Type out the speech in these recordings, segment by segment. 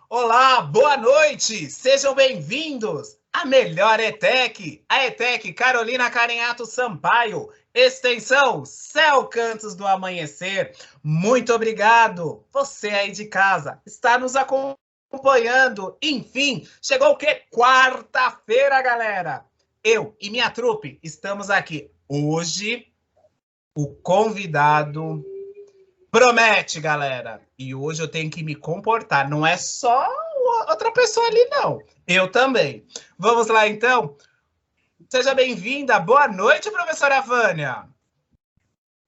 Olá, boa noite! Sejam bem-vindos à melhor ETEC, a ETEC Carolina Carinhato Sampaio, extensão Céu Cantos do Amanhecer. Muito obrigado! Você aí de casa está nos acompanhando. Enfim, chegou o quê? Quarta-feira, galera! Eu e minha trupe estamos aqui. Hoje, o convidado promete, galera. E hoje eu tenho que me comportar. Não é só outra pessoa ali, não. Eu também. Vamos lá, então. Seja bem-vinda. Boa noite, professora Vânia.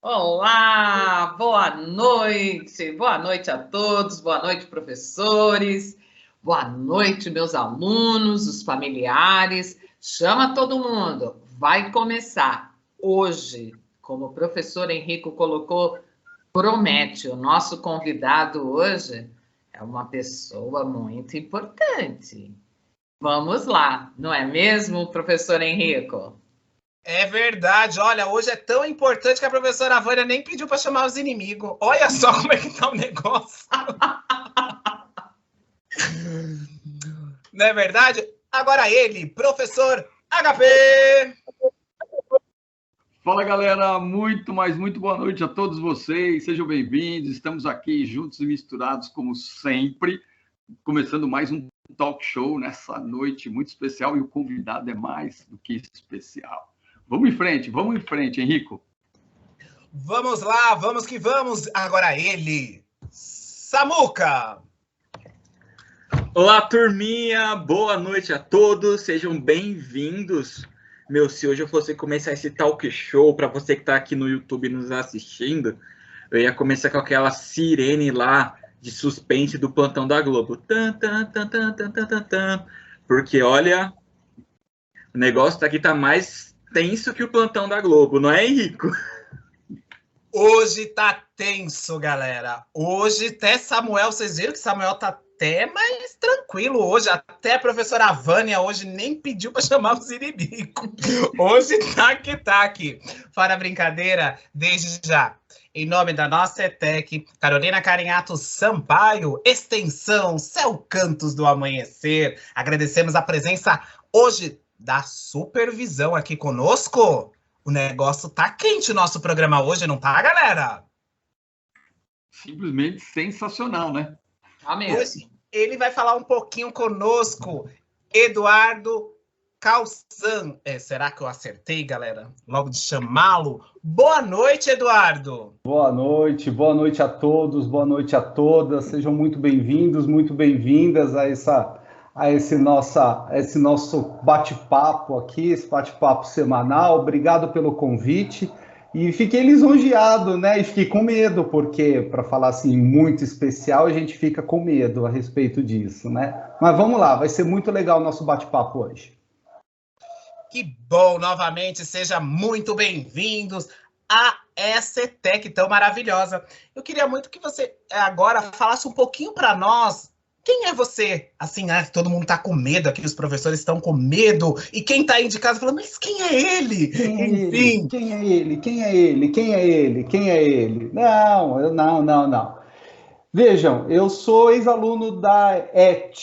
Olá, boa noite. Boa noite a todos. Boa noite, professores. Boa noite, meus alunos, os familiares. Chama todo mundo. Vai começar hoje, como o professor Henrico colocou, promete. O nosso convidado hoje é uma pessoa muito importante. Vamos lá, não é mesmo, professor Henrico? É verdade. Olha, hoje é tão importante que a professora Vânia nem pediu para chamar os inimigos. Olha só como é que tá o negócio. Não é verdade? Agora ele, professor HP. Fala, galera, muito boa noite a todos vocês, sejam bem-vindos, estamos aqui juntos e misturados como sempre, começando mais um talk show nessa noite muito especial e o convidado é mais do que especial. Vamos em frente, Henrico. Vamos lá, vamos que vamos. Agora ele, Samuca. Olá, turminha, boa noite a todos, sejam bem-vindos. Se hoje eu fosse começar esse talk show, para você que está aqui no YouTube nos assistindo, eu ia começar com aquela sirene lá de suspense do Plantão da Globo. Porque, olha, o negócio aqui tá mais tenso que o Plantão da Globo, não é, Henrico? Hoje tá tenso, galera. Hoje até Samuel, vocês viram que Samuel tá até mais tranquilo hoje. Até a professora Vânia hoje nem pediu para chamar os inimigos. Hoje tá aqui. Fora a brincadeira, desde já. Em nome da nossa ETEC, Carolina Carinhato Sampaio, extensão Céu Cantos do Amanhecer. Agradecemos a presença hoje da supervisão aqui conosco. O negócio tá quente, o nosso programa hoje, não tá, galera? Simplesmente sensacional, né? Hoje ele vai falar um pouquinho conosco, Eduardo Calçan. Será que eu acertei, galera? Logo de chamá-lo. Boa noite, Eduardo. Boa noite a todos, boa noite a todas. Sejam muito bem-vindos, muito bem-vindas a esse nosso bate-papo aqui, esse bate-papo semanal. Obrigado pelo convite. E fiquei lisonjeado, né? E fiquei com medo, porque, para falar assim, muito especial, a gente fica com medo a respeito disso, né? Mas vamos lá, vai ser muito legal o nosso bate-papo hoje. Que bom, novamente, sejam muito bem-vindos a essa ETEC tão maravilhosa. Eu queria muito que você agora falasse um pouquinho para nós. Quem é você? Assim, todo mundo tá com medo aqui, os professores estão com medo, e quem tá aí de casa falando, mas quem é ele? Enfim. Quem é ele? Não. Vejam, eu sou ex-aluno da ET,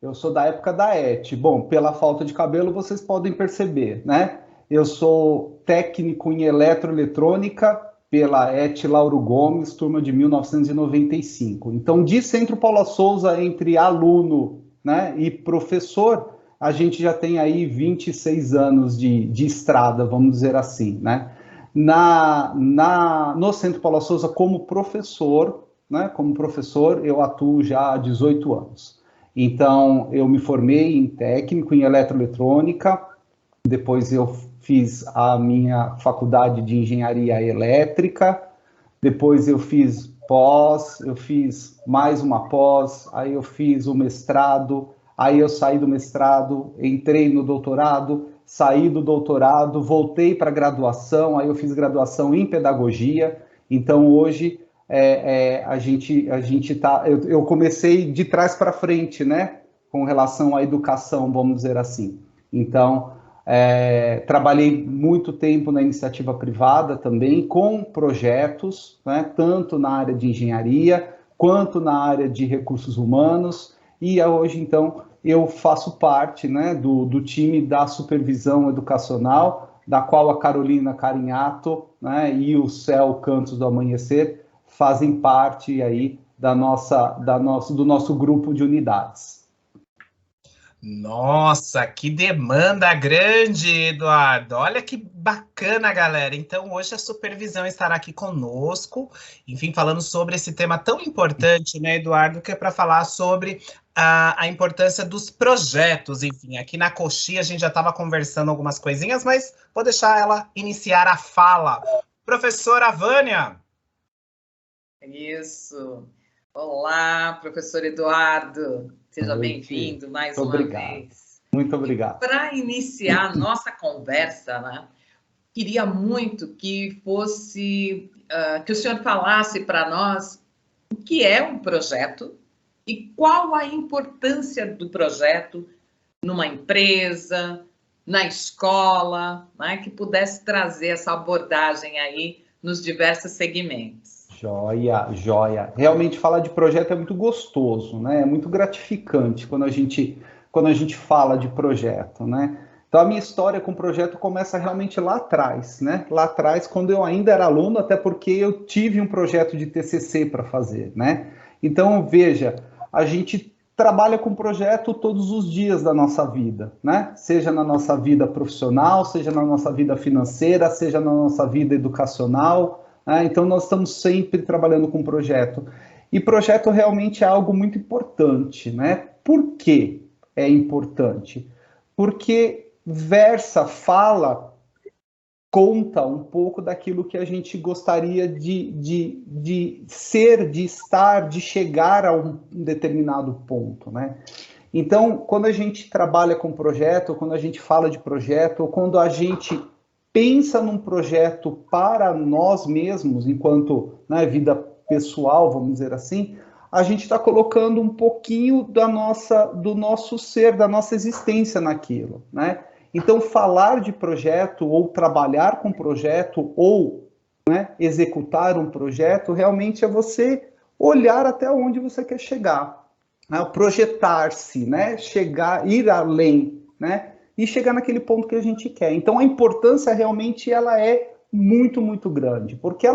eu sou da época da ET. Bom, pela falta de cabelo vocês podem perceber, né? Eu sou técnico em eletroeletrônica, pela ET Lauro Gomes, turma de 1995. Então, de Centro Paula Souza, entre aluno, né, e professor, a gente já tem aí 26 anos de estrada, vamos dizer assim, né? No Centro Paula Souza, como professor, né, eu atuo já há 18 anos. Então, eu me formei em técnico em eletroeletrônica, depois eu fiz a minha faculdade de engenharia elétrica, depois eu fiz pós, eu fiz mais uma pós, aí eu fiz o mestrado, aí eu saí do mestrado, entrei no doutorado, saí do doutorado, voltei para a graduação, aí eu fiz graduação em pedagogia. Então hoje a gente tá, eu comecei de trás para frente, né, com relação à educação, vamos dizer assim. Então trabalhei muito tempo na iniciativa privada também, com projetos, né, tanto na área de engenharia, quanto na área de recursos humanos, e hoje, então, eu faço parte, né, do time da supervisão educacional, da qual a Carolina Carinhato, né, e o Céu Cantos do Amanhecer fazem parte aí do nosso grupo de unidades. Nossa, que demanda grande, Eduardo. Olha que bacana, galera. Então, hoje a supervisão estará aqui conosco, enfim, falando sobre esse tema tão importante, né, Eduardo, que é para falar sobre a importância dos projetos. Enfim, aqui na Coxia a gente já estava conversando algumas coisinhas, mas vou deixar ela iniciar a fala. Professora Vânia. Isso. Olá, professor Eduardo. Seja bem-vindo mais uma vez. Muito obrigado. Para iniciar a nossa conversa, né, queria muito que fosse que o senhor falasse para nós o que é um projeto e qual a importância do projeto numa empresa, na escola, né, que pudesse trazer essa abordagem aí nos diversos segmentos. Joia, joia. Realmente falar de projeto é muito gostoso, né? É muito gratificante quando a gente fala de projeto, né? Então a minha história com o projeto começa realmente lá atrás, né? Lá atrás, quando eu ainda era aluno, até porque eu tive um projeto de TCC para fazer, né? Então, veja, a gente trabalha com projeto todos os dias da nossa vida, né? Seja na nossa vida profissional, seja na nossa vida financeira, seja na nossa vida educacional. Então, nós estamos sempre trabalhando com projeto. E projeto realmente é algo muito importante, né? Por que é importante? Porque fala, conta um pouco daquilo que a gente gostaria de ser, de estar, de chegar a um determinado ponto, né? Então, quando a gente trabalha com projeto, quando a gente fala de projeto, ou quando a gente pensa num projeto para nós mesmos, enquanto vida pessoal, vamos dizer assim, a gente está colocando um pouquinho do nosso ser, da nossa existência naquilo, né? Então, falar de projeto, ou trabalhar com projeto, ou executar um projeto, realmente é você olhar até onde você quer chegar, né? Projetar-se, né? Ir além, né? E chegar naquele ponto que a gente quer. Então, a importância realmente ela é muito, muito grande, porque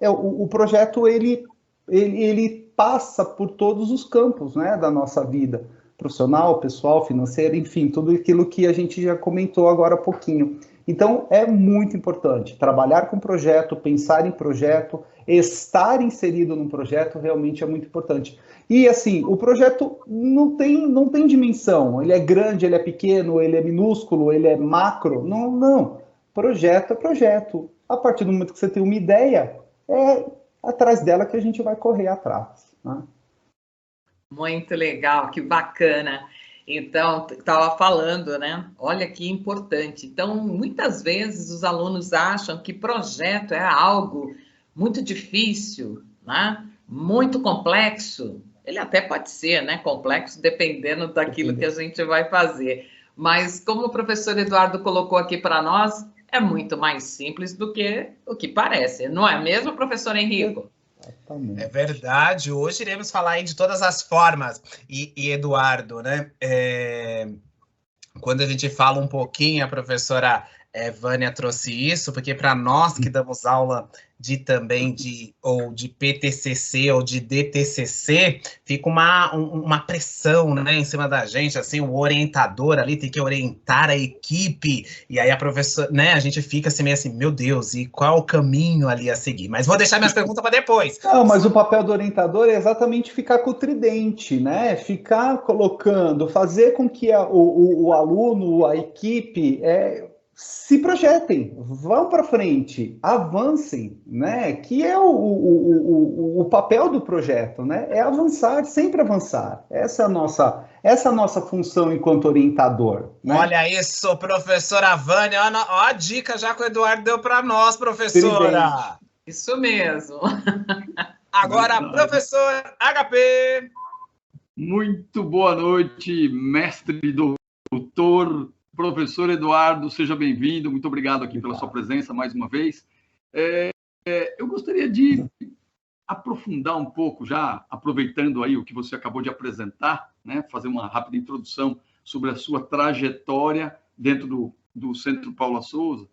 o projeto ele passa por todos os campos, né, da nossa vida, profissional, pessoal, financeira, enfim, tudo aquilo que a gente já comentou agora há pouquinho. Então, é muito importante trabalhar com projeto, pensar em projeto, estar inserido num projeto realmente é muito importante. E, assim, o projeto não tem dimensão. Ele é grande, ele é pequeno, ele é minúsculo, ele é macro. Não. Projeto é projeto. A partir do momento que você tem uma ideia, é atrás dela que a gente vai correr atrás, né? Muito legal, que bacana. Então, estava falando, né? Olha que importante. Então, muitas vezes os alunos acham que projeto é algo muito difícil, né? Muito complexo. Ele até pode ser, né? Complexo, dependendo daquilo que a gente vai fazer. Mas, como o professor Eduardo colocou aqui para nós, é muito mais simples do que o que parece. Não é mesmo, professor Henrico? É verdade, hoje iremos falar aí de todas as formas. E Eduardo, né? Quando a gente fala um pouquinho, a professora Vânia trouxe isso, porque para nós que damos aula de PTCC ou de DTCC, fica uma pressão, né, em cima da gente, assim, o orientador ali tem que orientar a equipe, e aí a professora, né, a gente fica assim, meio assim, meu Deus, e qual é o caminho ali a seguir? Mas vou deixar minhas perguntas para depois. Não, mas o papel do orientador é exatamente ficar com o tridente, né, ficar colocando, fazer com que o aluno, a equipe, se projetem, vão para frente, avancem, né? Que é o papel do projeto, né? É avançar, sempre avançar. Essa é a nossa função enquanto orientador, né? Olha isso, professora Vânia, ó a dica já que o Eduardo deu para nós, professora. Tridente. Isso mesmo. Agora, professor HP. Muito boa noite, mestre, doutor, professor Eduardo, seja bem-vindo, muito obrigado aqui pela sua presença mais uma vez. Eu gostaria de aprofundar um pouco, já aproveitando aí o que você acabou de apresentar, né, fazer uma rápida introdução sobre a sua trajetória dentro do Centro Paula Souza.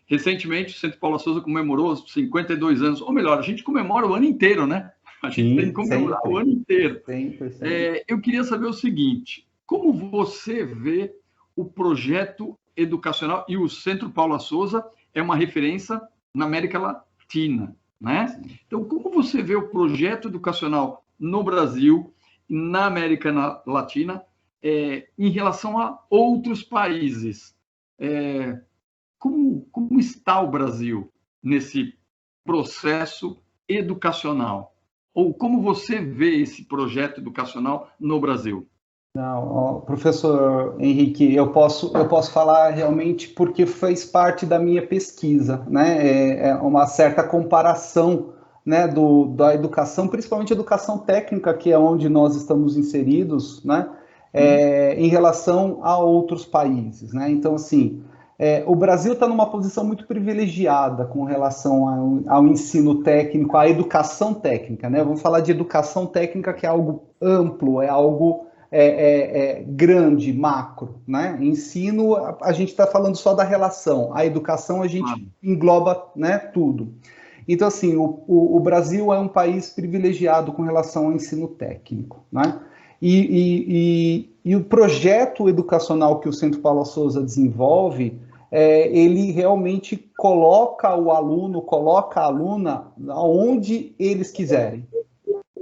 Recentemente, o Centro Paula Souza comemorou 52 anos, ou melhor, a gente comemora o ano inteiro, né? A gente tem que comemorar o ano inteiro. Eu queria saber o seguinte, como você vê o projeto educacional, e o Centro Paula Souza é uma referência na América Latina, né? Então, como você vê o projeto educacional no Brasil, na América Latina, em relação a outros países? Como está o Brasil nesse processo educacional? Ou como você vê esse projeto educacional no Brasil? Não, professor Henrique, eu posso falar realmente porque fez parte da minha pesquisa, né? É uma certa comparação, né, da educação, principalmente educação técnica, que é onde nós estamos inseridos, né? Em relação a outros países, né? Então, assim, o Brasil está numa posição muito privilegiada com relação ao ensino técnico, à educação técnica, né? Vamos falar de educação técnica, que é algo amplo, é algo grande, macro, né? Ensino, a gente está falando só da relação. A educação, a gente engloba, né, tudo. Então, assim, o Brasil é um país privilegiado com relação ao ensino técnico, né? E o projeto educacional que o Centro Paula Souza desenvolve, ele realmente coloca o aluno, coloca a aluna onde eles quiserem.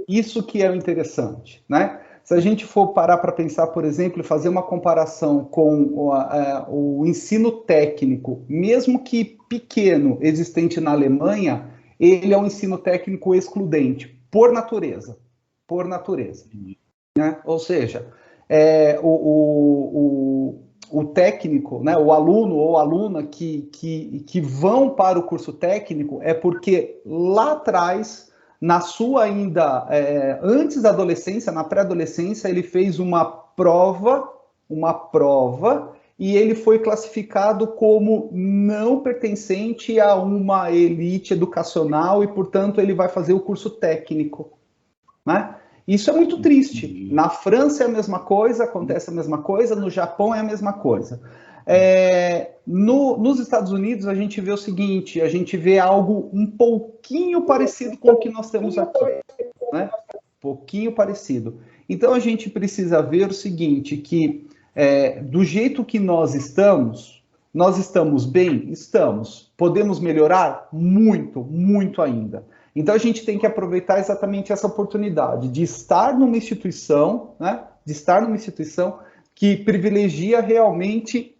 Isso que é o interessante, né? Se a gente for parar para pensar, por exemplo, fazer uma comparação com o ensino técnico, mesmo que pequeno, existente na Alemanha, ele é um ensino técnico excludente, por natureza. Por natureza. Né? Ou seja, o técnico, né, o aluno ou aluna que vão para o curso técnico é porque lá atrás, na sua ainda, antes da adolescência, na pré-adolescência, ele fez uma prova, e ele foi classificado como não pertencente a uma elite educacional e, portanto, ele vai fazer o curso técnico, né? Isso é muito triste. Na França é a mesma coisa, acontece a mesma coisa, no Japão é a mesma coisa. Nos Estados Unidos, a gente vê o seguinte, a gente vê algo um pouquinho parecido com o que nós temos aqui, né? Pouquinho parecido. Então, a gente precisa ver o seguinte, que do jeito que nós estamos bem? Estamos. Podemos melhorar? Muito, muito ainda. Então, a gente tem que aproveitar exatamente essa oportunidade de estar numa instituição, né? De estar numa instituição que privilegia realmente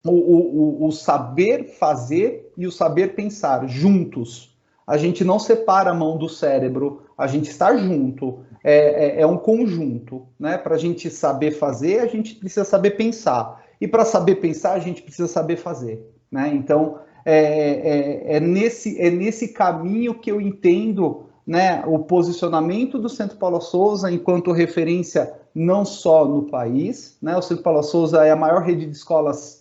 o saber fazer e o saber pensar juntos. A gente não separa a mão do cérebro, a gente está junto, é um conjunto, né? Para a gente saber fazer, a gente precisa saber pensar. E para saber pensar, a gente precisa saber fazer, né? Então, nesse caminho que eu entendo, né, o posicionamento do Centro Paula Souza enquanto referência não só no país, né? O Centro Paula Souza é a maior rede de escolas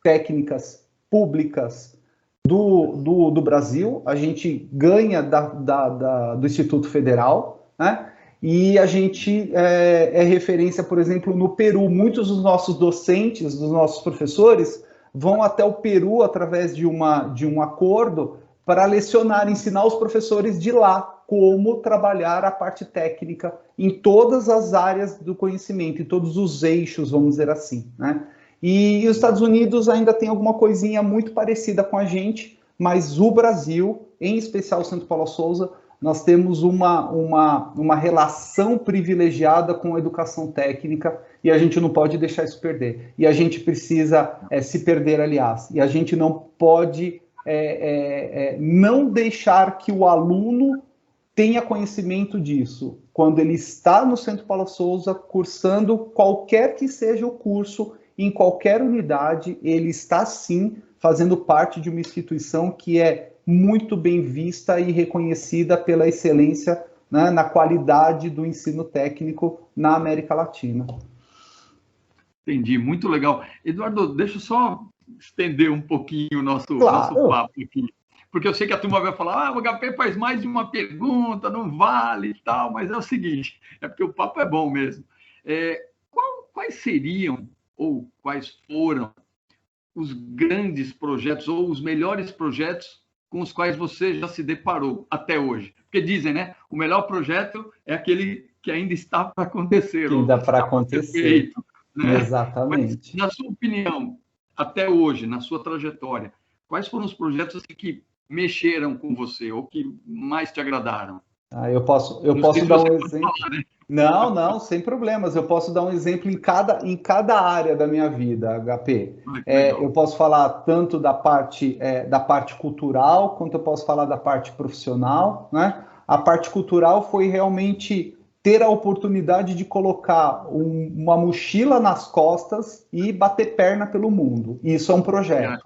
técnicas públicas do Brasil. A gente ganha do Instituto Federal, né? E a gente é referência, por exemplo, no Peru. Muitos dos nossos docentes, dos nossos professores, vão até o Peru através de um acordo para lecionar, ensinar os professores de lá como trabalhar a parte técnica em todas as áreas do conhecimento, em todos os eixos, vamos dizer assim, né? E os Estados Unidos ainda tem alguma coisinha muito parecida com a gente, mas o Brasil, em especial o Centro Paula Souza, nós temos uma relação privilegiada com a educação técnica e a gente não pode deixar isso perder. E a gente precisa se perder, aliás. E a gente não pode não deixar que o aluno tenha conhecimento disso. Quando ele está no Centro Paula Souza, cursando qualquer que seja o curso, em qualquer unidade, ele está, sim, fazendo parte de uma instituição que é muito bem vista e reconhecida pela excelência, né, na qualidade do ensino técnico na América Latina. Entendi, muito legal. Eduardo, deixa eu só estender um pouquinho o nosso Claro. papo aqui. porque eu sei que a turma vai falar, o HP faz mais de uma pergunta, não vale e tal, mas é o seguinte, é porque o papo é bom mesmo. Quais seriam, ou quais foram, os grandes projetos, ou os melhores projetos com os quais você já se deparou até hoje? Porque dizem, né? O melhor projeto é aquele que ainda está para acontecer. Que ainda para acontecer. Feito, né? Exatamente. Mas, na sua opinião, até hoje, na sua trajetória, quais foram os projetos assim, que mexeram com você ou que mais te agradaram? Eu posso dar um exemplo. Falar, né? Não, sem problemas. Eu posso dar um exemplo em cada área da minha vida, HP. Eu posso falar tanto da parte cultural, quanto eu posso falar da parte profissional, né? A parte cultural foi realmente ter a oportunidade de colocar uma mochila nas costas e bater perna pelo mundo. Isso é um projeto.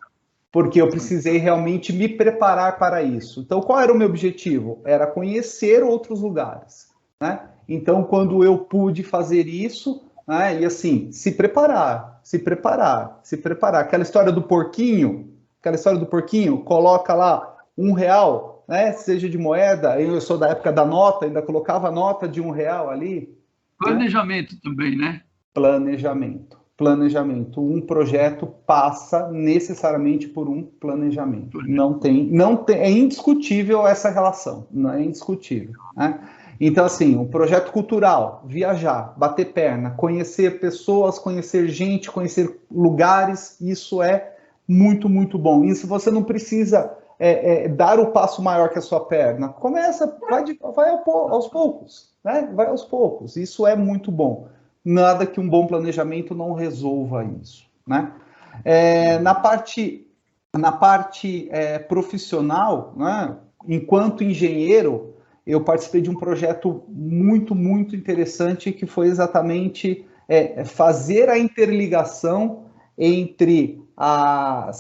Porque eu precisei realmente me preparar para isso. Então, qual era o meu objetivo? Era conhecer outros lugares, né? Então, quando eu pude fazer isso, né, e assim, se preparar. Aquela história do porquinho, coloca lá R$1, né, seja de moeda, eu sou da época da nota, ainda colocava a nota de R$1 ali. Planejamento, né? Também, né? Planejamento. Um projeto passa necessariamente por um planejamento. Não tem, é indiscutível essa relação, não é indiscutível, né? Então, assim, um projeto cultural, viajar, bater perna, conhecer pessoas, conhecer gente, conhecer lugares, isso é muito, muito bom. Isso você não precisa dar o passo maior que a sua perna. Começa, vai aos poucos, né? Vai aos poucos. Isso é muito bom. Nada que um bom planejamento não resolva isso, né? Na parte profissional, né? Enquanto engenheiro, eu participei de um projeto muito, muito interessante que foi exatamente fazer a interligação entre a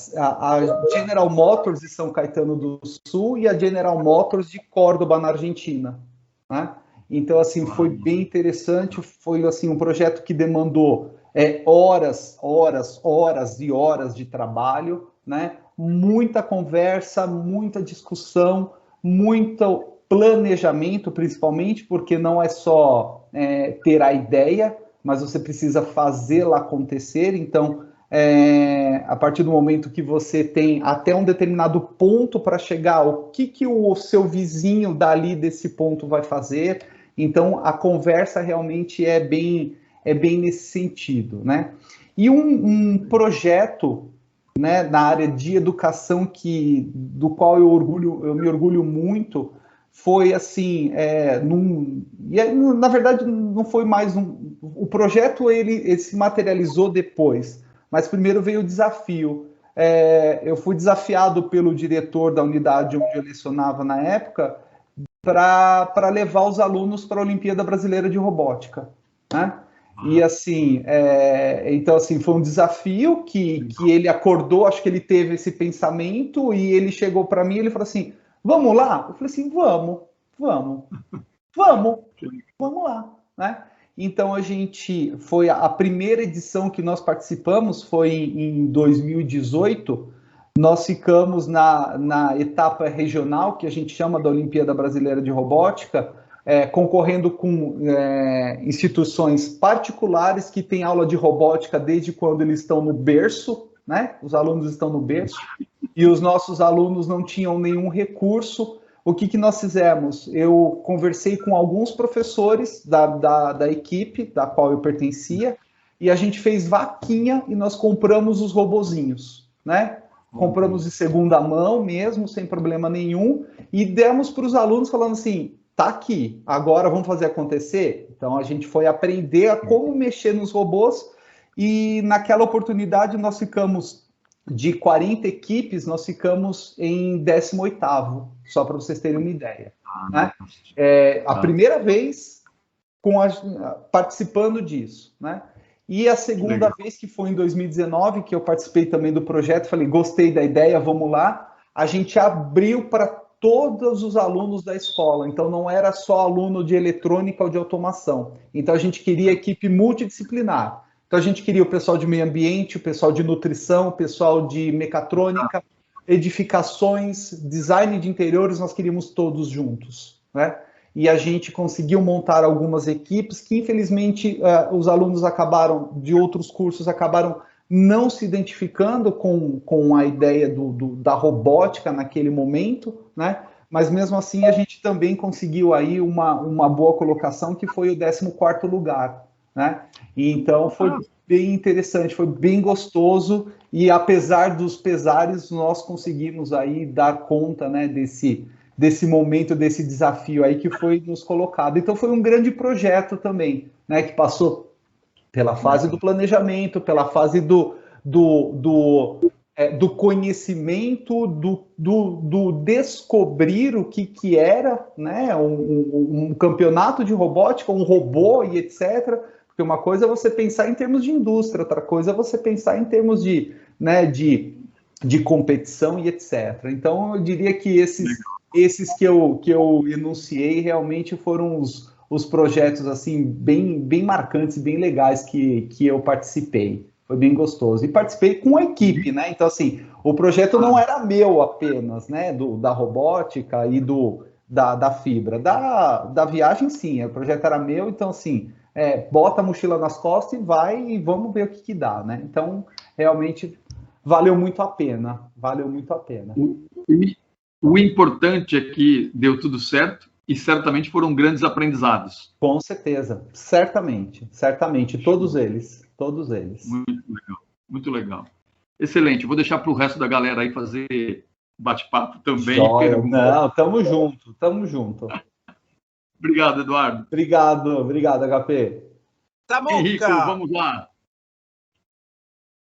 General Motors de São Caetano do Sul e a General Motors de Córdoba, na Argentina, né? Então, assim, foi bem interessante, foi assim, um projeto que demandou horas e horas de trabalho, né? Muita conversa, muita discussão, muito planejamento, principalmente, porque não é só ter a ideia, mas você precisa fazê-la acontecer. Então, a partir do momento que você tem até um determinado ponto para chegar, o que o seu vizinho dali desse ponto vai fazer? Então, a conversa realmente é bem nesse sentido, né? E um projeto, né, na área de educação do qual eu me orgulho muito, foi assim, na verdade não foi mais o projeto ele se materializou depois, mas primeiro veio o desafio. Eu fui desafiado pelo diretor da unidade onde eu lecionava na época para levar os alunos para a Olimpíada Brasileira de Robótica, né? E assim, então assim, foi um desafio que ele acordou, acho que ele teve esse pensamento e ele chegou para mim e ele falou assim, vamos lá? Eu falei assim, vamos lá, né? Então a primeira edição que nós participamos foi em 2018, nós ficamos na etapa regional, que a gente chama da Olimpíada Brasileira de Robótica, concorrendo com instituições particulares que têm aula de robótica desde quando eles estão no berço, né? Os alunos estão no berço, e os nossos alunos não tinham nenhum recurso. O que nós fizemos? Eu conversei com alguns professores da equipe da qual eu pertencia, e a gente fez vaquinha e nós compramos os robozinhos, né? Compramos de segunda mão mesmo, sem problema nenhum, e demos para os alunos falando assim, tá aqui, agora vamos fazer acontecer? Então a gente foi aprender a como mexer nos robôs, e naquela oportunidade nós ficamos, de 40 equipes, nós ficamos em 18º, só para vocês terem uma ideia, né? A primeira vez participando disso, né? E a segunda vez, que foi em 2019, que eu participei também do projeto, falei, gostei da ideia, vamos lá. A gente abriu para todos os alunos da escola, então não era só aluno de eletrônica ou de automação. Então a gente queria equipe multidisciplinar. Então a gente queria o pessoal de meio ambiente, o pessoal de nutrição, o pessoal de mecatrônica, edificações, design de interiores, nós queríamos todos juntos, né? E a gente conseguiu montar algumas equipes que, infelizmente, os alunos de outros cursos acabaram não se identificando com a ideia da robótica naquele momento, né? Mas mesmo assim a gente também conseguiu aí uma boa colocação, que foi o 14º lugar, né? E então foi bem interessante, foi bem gostoso, e apesar dos pesares, nós conseguimos aí dar conta, né, desse momento, desse desafio aí que foi nos colocado. Então foi um grande projeto também, né, que passou pela fase do planejamento, pela fase do conhecimento, do descobrir o que era, né, um campeonato de robótica, um robô e etc. Porque uma coisa é você pensar em termos de indústria, outra coisa é você pensar em termos de competição e etc. Então eu diria que esses que eu enunciei realmente foram os projetos assim bem marcantes, bem legais que eu participei. Foi bem gostoso. E participei com a equipe, né? Então, assim, o projeto não era meu apenas, né? Da robótica e da fibra. Da viagem, sim. O projeto era meu, então, assim, bota a mochila nas costas e vai e vamos ver o que dá, né? Então, realmente, valeu muito a pena. Valeu muito a pena. O importante é que deu tudo certo e certamente foram grandes aprendizados. Com certeza. Certamente. Todos eles. Muito legal, muito legal. Excelente, vou deixar para o resto da galera aí fazer bate-papo também. Não, tamo junto. Obrigado, Eduardo. Obrigado, HP. Henrico, vamos lá.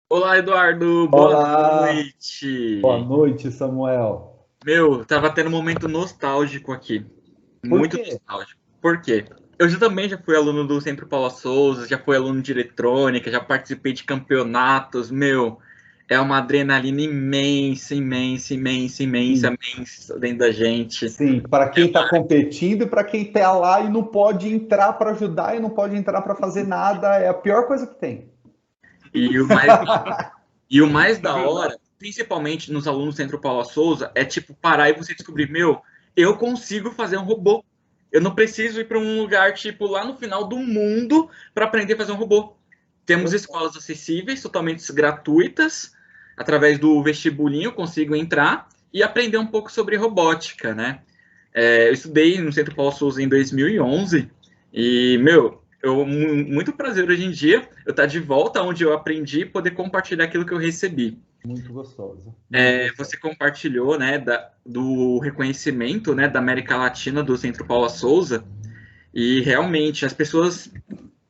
Olá, Eduardo. Olá. Boa noite. Boa noite, Samuel. Meu, tava tendo um momento nostálgico aqui. Muito nostálgico. Por quê? Eu também já fui aluno do Centro Paula Souza, já fui aluno de eletrônica, já participei de campeonatos. Meu, é uma adrenalina imensa dentro da gente. Sim, para quem está competindo e para quem está lá e não pode entrar para ajudar e não pode entrar para fazer nada, é a pior coisa que tem. E o mais da hora, principalmente nos alunos do Centro Paula Souza, é tipo parar e você descobrir, meu, eu consigo fazer um robô. Eu não preciso ir para um lugar, tipo, lá no final do mundo para aprender a fazer um robô. Temos escolas acessíveis, totalmente gratuitas. Através do vestibulinho, eu consigo entrar e aprender um pouco sobre robótica, né? Eu estudei no Centro Paula Souza em 2011 e, meu, muito prazer hoje em dia eu estar de volta onde eu aprendi e poder compartilhar aquilo que eu recebi. Muito gostoso. Você compartilhou, né, do reconhecimento, né, da América Latina do Centro Paula Souza, e realmente as pessoas,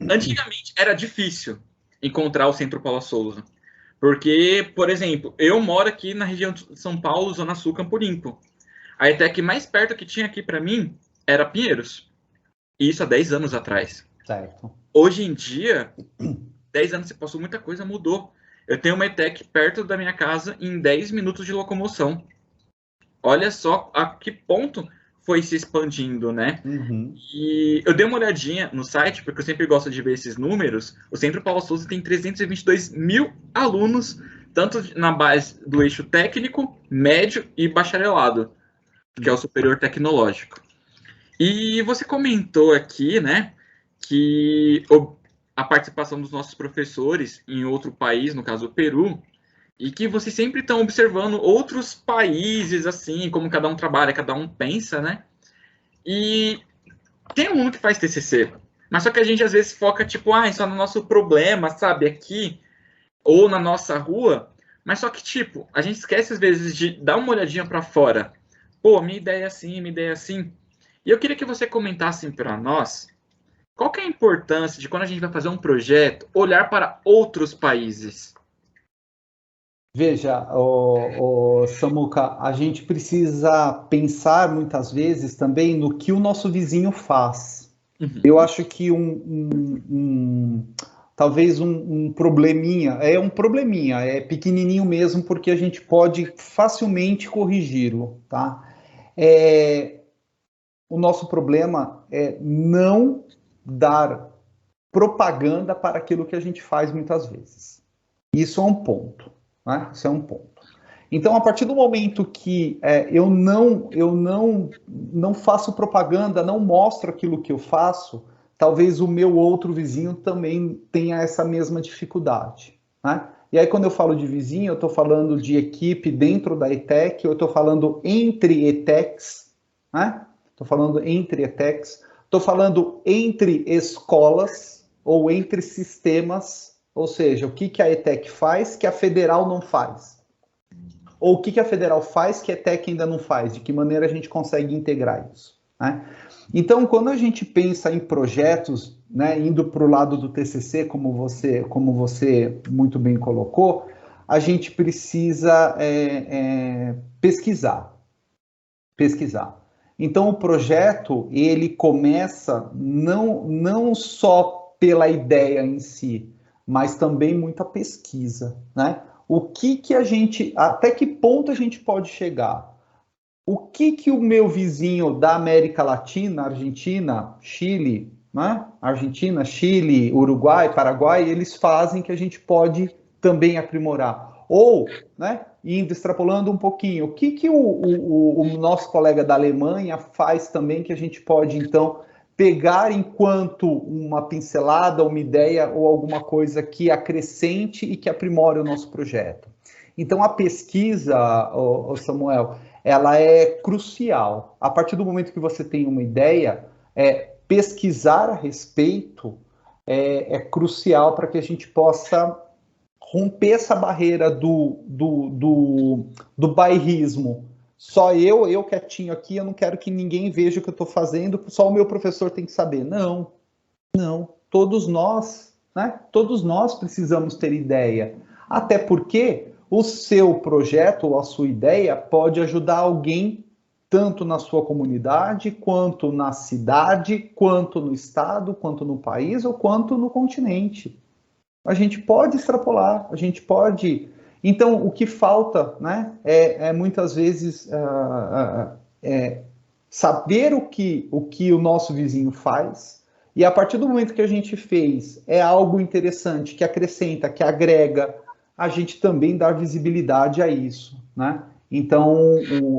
antigamente era difícil encontrar o Centro Paula Souza, porque, por exemplo, eu moro aqui na região de São Paulo, Zona Sul, Campo Limpo. A ETEC mais perto que tinha aqui para mim era Pinheiros, e isso há 10 anos atrás. Certo. Hoje em dia, 10 anos se passou, muita coisa mudou. Eu tenho uma ETEC perto da minha casa em 10 minutos de locomoção. Olha só a que ponto foi se expandindo, né? Uhum. E eu dei uma olhadinha no site, porque eu sempre gosto de ver esses números. O Centro Paula Souza tem 322 mil alunos, tanto na base do eixo técnico, médio e bacharelado, que é o superior tecnológico. E você comentou aqui, né, que a participação dos nossos professores em outro país, no caso o Peru, e que vocês sempre estão observando outros países, assim, como cada um trabalha, cada um pensa, né? E tem aluno que faz TCC, mas só que a gente às vezes foca, tipo, só no nosso problema, sabe, aqui, ou na nossa rua, mas só que, tipo, a gente esquece às vezes de dar uma olhadinha para fora. Pô, minha ideia é assim, minha ideia é assim. E eu queria que você comentasse para nós qual que é a importância de, quando a gente vai fazer um projeto, olhar para outros países. Veja, Samuca, a gente precisa pensar muitas vezes também no que o nosso vizinho faz. Uhum. Eu acho que talvez um probleminha, é pequenininho mesmo, porque a gente pode facilmente corrigi-lo, tá? O nosso problema é não dar propaganda para aquilo que a gente faz muitas vezes. Isso é um ponto, né? Isso é um ponto. Então, a partir do momento que eu não faço propaganda, não mostro aquilo que eu faço, talvez o meu outro vizinho também tenha essa mesma dificuldade, né? E aí, quando eu falo de vizinho, eu estou falando de equipe dentro da ETEC, eu estou falando entre ETECs, né? Estou falando entre ETECs, estou falando entre escolas ou entre sistemas, ou seja, o que a ETEC faz que a federal não faz. Ou o que a federal faz que a ETEC ainda não faz, de que maneira a gente consegue integrar isso, né? Então, quando a gente pensa em projetos, né, indo para o lado do TCC, como você muito bem colocou, a gente precisa pesquisar. Então, o projeto, ele começa não só pela ideia em si, mas também muita pesquisa, né? O que a gente, até que ponto a gente pode chegar? O que o meu vizinho da América Latina, Argentina, Chile, né? Argentina, Chile, Uruguai, Paraguai, eles fazem que a gente pode também aprimorar? Ou, né, indo extrapolando um pouquinho, o que o nosso colega da Alemanha faz também que a gente pode, então, pegar enquanto uma pincelada, uma ideia ou alguma coisa que acrescente e que aprimore o nosso projeto? Então, a pesquisa, Samuel, ela é crucial. A partir do momento que você tem uma ideia, pesquisar a respeito é crucial para que a gente possa romper essa barreira do bairrismo. Só eu quietinho aqui, eu não quero que ninguém veja o que eu estou fazendo, só o meu professor tem que saber. Não. Todos nós, né? Todos nós precisamos ter ideia. Até porque o seu projeto ou a sua ideia pode ajudar alguém tanto na sua comunidade, quanto na cidade, quanto no estado, quanto no país ou quanto no continente. A gente pode extrapolar, a gente pode... Então, o que falta, né, muitas vezes saber o que o nosso vizinho faz, e a partir do momento que a gente fez algo interessante, que acrescenta, que agrega, a gente também dá visibilidade a isso, né? Então,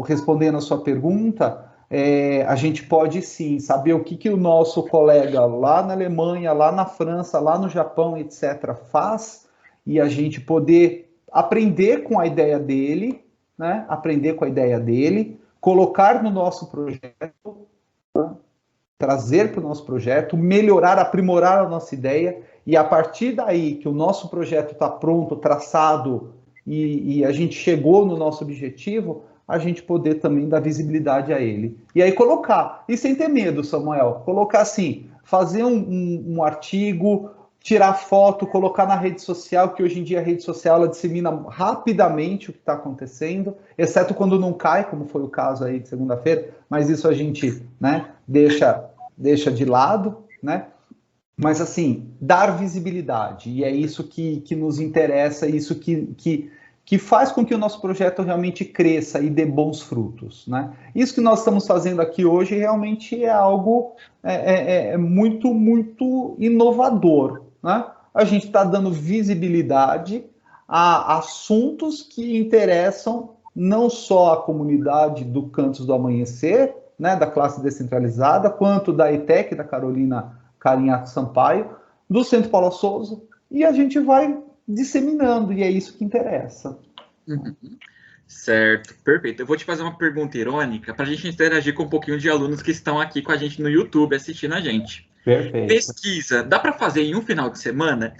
respondendo a sua pergunta, a gente pode sim saber o que o nosso colega lá na Alemanha, lá na França, lá no Japão, etc., faz, e a gente poder aprender com a ideia dele, né? Colocar no nosso projeto, né? Trazer para o nosso projeto, melhorar, aprimorar a nossa ideia, e a partir daí que o nosso projeto está pronto, traçado, e a gente chegou no nosso objetivo, a gente poder também dar visibilidade a ele. E aí colocar, e sem ter medo, Samuel, colocar assim, fazer um artigo, tirar foto, colocar na rede social, que hoje em dia a rede social ela dissemina rapidamente o que está acontecendo, exceto quando não cai, como foi o caso aí de segunda-feira, mas isso a gente, né, deixa de lado, né? Mas, assim, dar visibilidade, e é isso que nos interessa, isso que faz com que o nosso projeto realmente cresça e dê bons frutos, né? Isso que nós estamos fazendo aqui hoje realmente é algo muito, muito inovador, né? A gente está dando visibilidade a assuntos que interessam não só a comunidade do Cantos do Amanhecer, né, da classe descentralizada, quanto da ETEC, da Carolina Carinhato Sampaio, do Centro Paula Souza, e a gente vai disseminando, e é isso que interessa. Certo, perfeito. Eu vou te fazer uma pergunta irônica para a gente interagir com um pouquinho de alunos que estão aqui com a gente no YouTube assistindo a gente. Perfeito. Pesquisa, dá para fazer em um final de semana?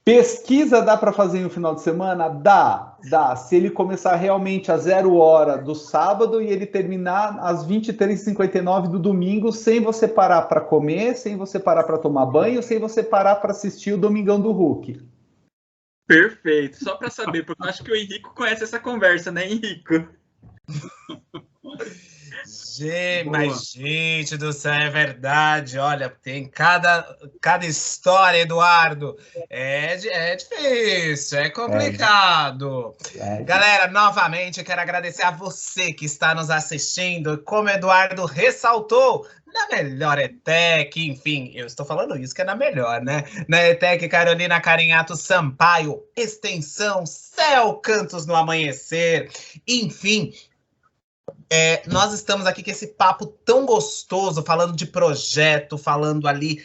Pesquisa dá para fazer em um final de semana? Dá. Se ele começar realmente às 0h do sábado e ele terminar às 23h59 do domingo, sem você parar para comer, sem você parar para tomar banho, sem você parar para assistir o Domingão do Hulk. Perfeito. Só para saber, porque eu acho que o Henrico conhece essa conversa, né, Henrico? Mas, gente do céu, é verdade. Olha, tem cada história, Eduardo. É difícil, é complicado. Galera, novamente, eu quero agradecer a você que está nos assistindo. Como o Eduardo ressaltou, na melhor ETEC, enfim, eu estou falando isso que é na melhor, né? Na ETEC Carolina Carinhato Sampaio, extensão Céu Cantos no Amanhecer, enfim. Nós estamos aqui com esse papo tão gostoso, falando de projeto, falando ali,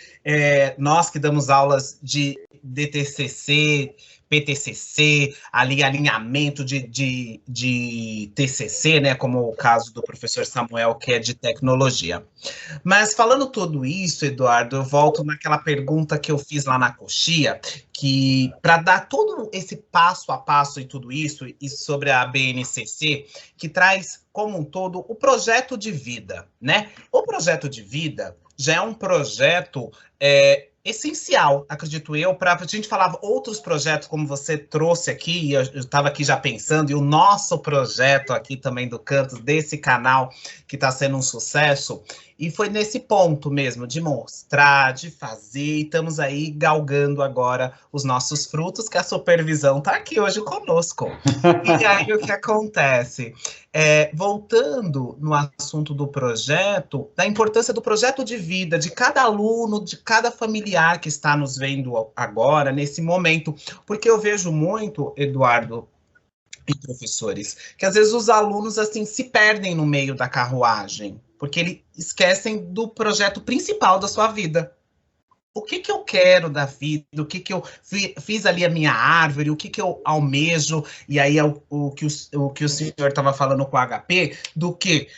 nós que damos aulas de DTCC, PTCC, ali alinhamento de TCC, né, como o caso do professor Samuel, que é de tecnologia. Mas falando tudo isso, Eduardo, eu volto naquela pergunta que eu fiz lá na coxia, que para dar todo esse passo a passo e tudo isso, e sobre a BNCC, que traz como um todo o projeto de vida, né? O projeto de vida já é um projeto essencial, acredito eu, para a gente falar outros projetos como você trouxe aqui, e eu estava aqui já pensando, e o nosso projeto aqui também do Cantos, desse canal, que está sendo um sucesso, e foi nesse ponto mesmo, de mostrar, de fazer, e estamos aí galgando agora os nossos frutos, que a supervisão está aqui hoje conosco. E aí o que acontece? Voltando no assunto do projeto, da importância do projeto de vida, de cada aluno, de cada familiar que está nos vendo agora, nesse momento, porque eu vejo muito, Eduardo e professores, que às vezes os alunos assim se perdem no meio da carruagem, porque eles esquecem do projeto principal da sua vida. O que eu quero da vida, o que eu fiz ali a minha árvore, o que eu almejo, e aí é o que o senhor estava falando com o HP, do que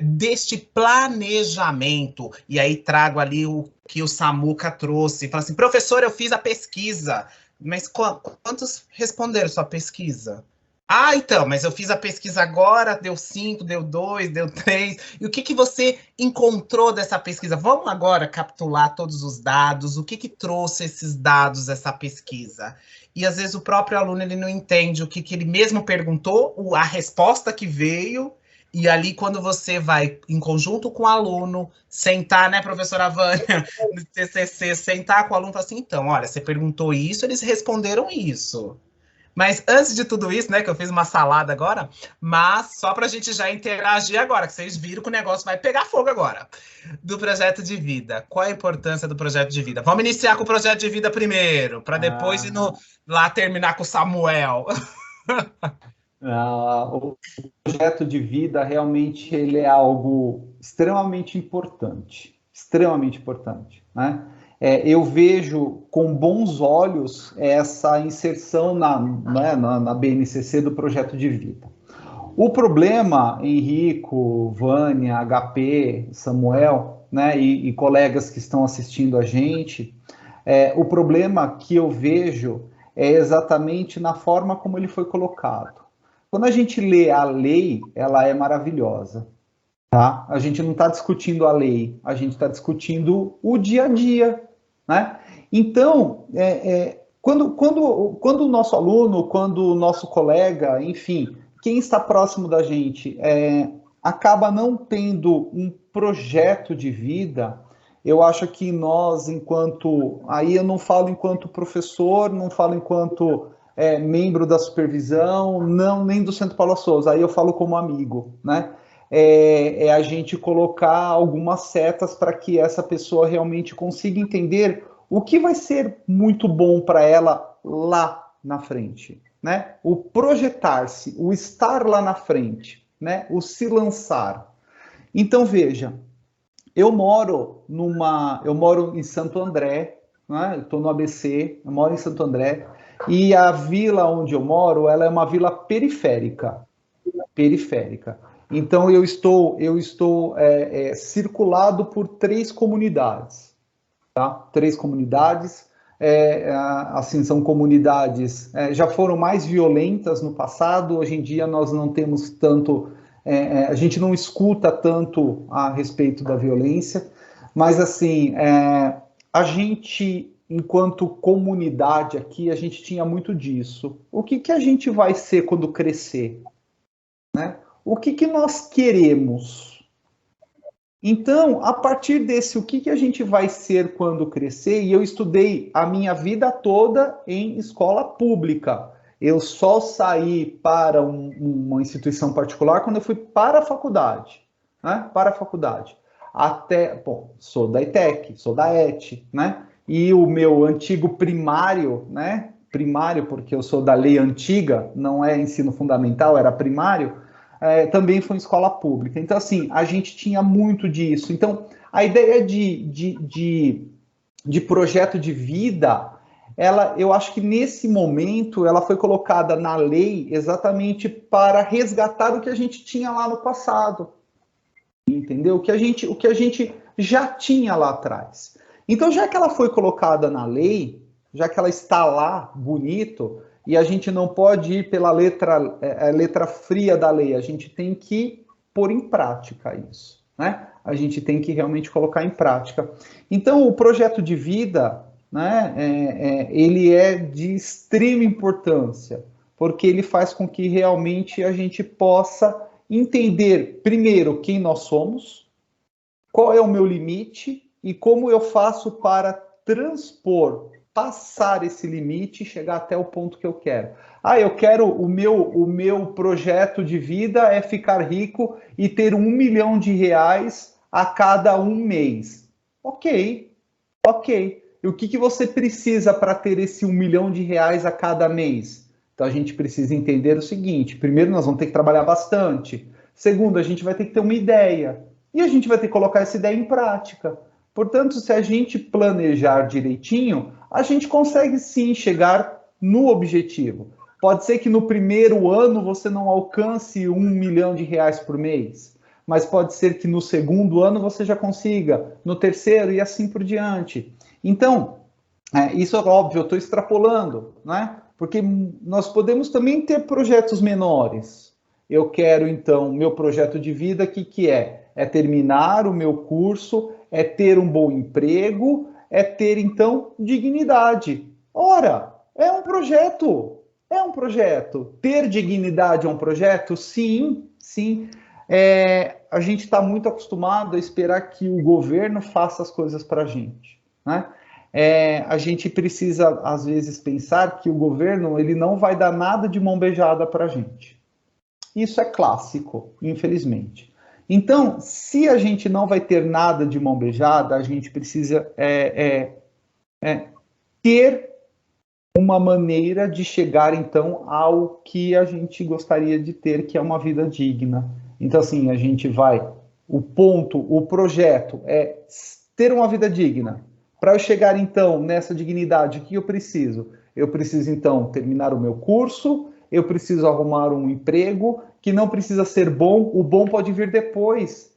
deste planejamento, e aí trago ali o que o Samuca trouxe, fala assim, professor, eu fiz a pesquisa, mas quantos responderam sua pesquisa? Ah, então, mas eu fiz a pesquisa agora, deu 5, deu 2, deu 3. E o que você encontrou dessa pesquisa? Vamos agora capturar todos os dados. O que trouxe esses dados, essa pesquisa? E às vezes o próprio aluno ele não entende o que ele mesmo perguntou, a resposta que veio. E ali, quando você vai, em conjunto com o aluno, sentar, né, professora Vânia, no TCC, sentar com o aluno e falar assim, então, olha, você perguntou isso, eles responderam isso. Mas antes de tudo isso, né, que eu fiz uma salada agora, mas só para a gente já interagir agora, que vocês viram que o negócio vai pegar fogo agora, do projeto de vida. Qual a importância do projeto de vida? Vamos iniciar com o projeto de vida primeiro, para depois ir lá terminar com o Samuel. O projeto de vida, realmente, ele é algo extremamente importante, né? Eu vejo com bons olhos essa inserção na BNCC do projeto de vida. O problema, Henrico, Vânia, HP, Samuel, né, e colegas que estão assistindo a gente, o problema que eu vejo é exatamente na forma como ele foi colocado. Quando a gente lê a lei, ela é maravilhosa. Tá? A gente não está discutindo a lei, a gente está discutindo o dia a dia. Né? Então, quando o nosso aluno, quando o nosso colega, enfim, quem está próximo da gente acaba não tendo um projeto de vida, eu acho que nós, aí eu não falo enquanto professor, não falo enquanto membro da supervisão, nem do Centro Paula Souza, aí eu falo como amigo, né? A gente colocar algumas setas para que essa pessoa realmente consiga entender o que vai ser muito bom para ela lá na frente, né? O projetar-se, o estar lá na frente, né? O se lançar. Então, veja, eu moro em Santo André, né? Eu estou no ABC, eu moro em Santo André, e a vila onde eu moro, ela é uma vila periférica. Então, eu estou circulado por 3 comunidades, tá? 3 comunidades, assim, são comunidades, já foram mais violentas no passado, hoje em dia nós não temos tanto, a gente não escuta tanto a respeito da violência, mas, assim, a gente, enquanto comunidade aqui, a gente tinha muito disso. O que a gente vai ser quando crescer? Né? O que nós queremos? Então, a partir desse, o que a gente vai ser quando crescer, e eu estudei a minha vida toda em escola pública. Eu só saí para uma instituição particular quando eu fui para a faculdade. Né? Para a faculdade. até... Bom, sou da ETEC, sou da ET, né? E o meu antigo primário, né? Primário, porque eu sou da lei antiga, não é ensino fundamental, era primário, também foi em escola pública. Então, assim, a gente tinha muito disso. Então, a ideia de projeto de vida, eu acho que nesse momento ela foi colocada na lei exatamente para resgatar o que a gente tinha lá no passado, entendeu? O que a gente já tinha lá atrás. Então, já que ela foi colocada na lei, já que ela está lá, bonito, e a gente não pode ir pela letra fria da lei, a gente tem que pôr em prática isso, né? A gente tem que realmente colocar em prática. Então, o projeto de vida, né, ele é de extrema importância, porque ele faz com que realmente a gente possa entender, primeiro, quem nós somos, qual é o meu limite e como eu faço para transpor, passar esse limite e chegar até o ponto que eu quero. Eu quero, o meu projeto de vida é ficar rico e ter R$1 milhão a cada um mês. Ok. E o que você precisa para ter esse R$1 milhão a cada mês? Então, a gente precisa entender o seguinte: primeiro, nós vamos ter que trabalhar bastante. Segundo, a gente vai ter que ter uma ideia. E a gente vai ter que colocar essa ideia em prática. Portanto, se a gente planejar direitinho, a gente consegue sim chegar no objetivo. Pode ser que no primeiro ano você não alcance R$1 milhão por mês, mas pode ser que no segundo ano você já consiga, no terceiro e assim por diante. Então, isso é óbvio, eu estou extrapolando, né? Porque nós podemos também ter projetos menores. Eu quero, então, meu projeto de vida, que é? É terminar o meu curso, é ter um bom emprego, é ter, então, dignidade. Ora, é um projeto. Ter dignidade é um projeto? Sim. A gente está muito acostumado a esperar que o governo faça as coisas para a gente, né? A gente precisa, às vezes, pensar que o governo ele não vai dar nada de mão beijada para a gente. Isso é clássico, infelizmente. Então, se a gente não vai ter nada de mão beijada, a gente precisa ter uma maneira de chegar, então, ao que a gente gostaria de ter, que é uma vida digna. Então, assim, a gente vai... O projeto é ter uma vida digna. Para eu chegar, então, nessa dignidade, o que eu preciso? Eu preciso, então, terminar o meu curso, eu preciso arrumar um emprego, que não precisa ser bom, o bom pode vir depois.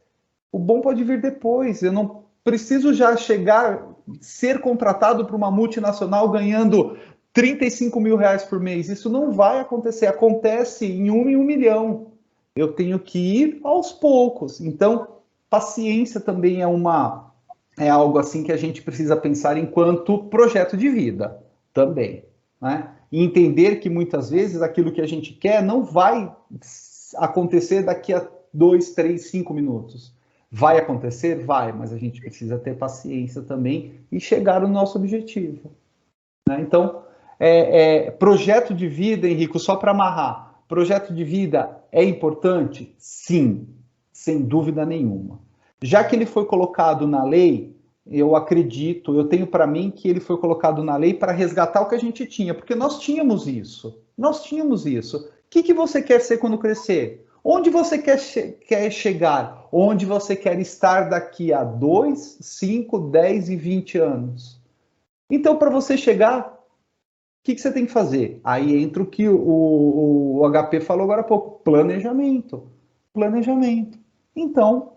Eu não preciso já ser contratado por uma multinacional ganhando R$35 mil por mês. Isso não vai acontecer. Acontece em 1 milhão. Eu tenho que ir aos poucos. Então, paciência também é algo assim que a gente precisa pensar enquanto projeto de vida também, né? E entender que muitas vezes aquilo que a gente quer não vai acontecer daqui a 2, 3, 5 minutos. Vai acontecer? Vai, mas a gente precisa ter paciência também e chegar no nosso objetivo, né? Então, projeto de vida, Henrico, só para amarrar, projeto de vida é importante? Sim, sem dúvida nenhuma. Já que ele foi colocado na lei, eu tenho para mim que ele foi colocado na lei para resgatar o que a gente tinha, porque nós tínhamos isso. O que você quer ser quando crescer? Onde você quer chegar? Onde você quer estar daqui a 2, 5, 10 e 20 anos? Então, para você chegar, o que você tem que fazer? Aí entra o que o HP falou agora há pouco, planejamento. Então,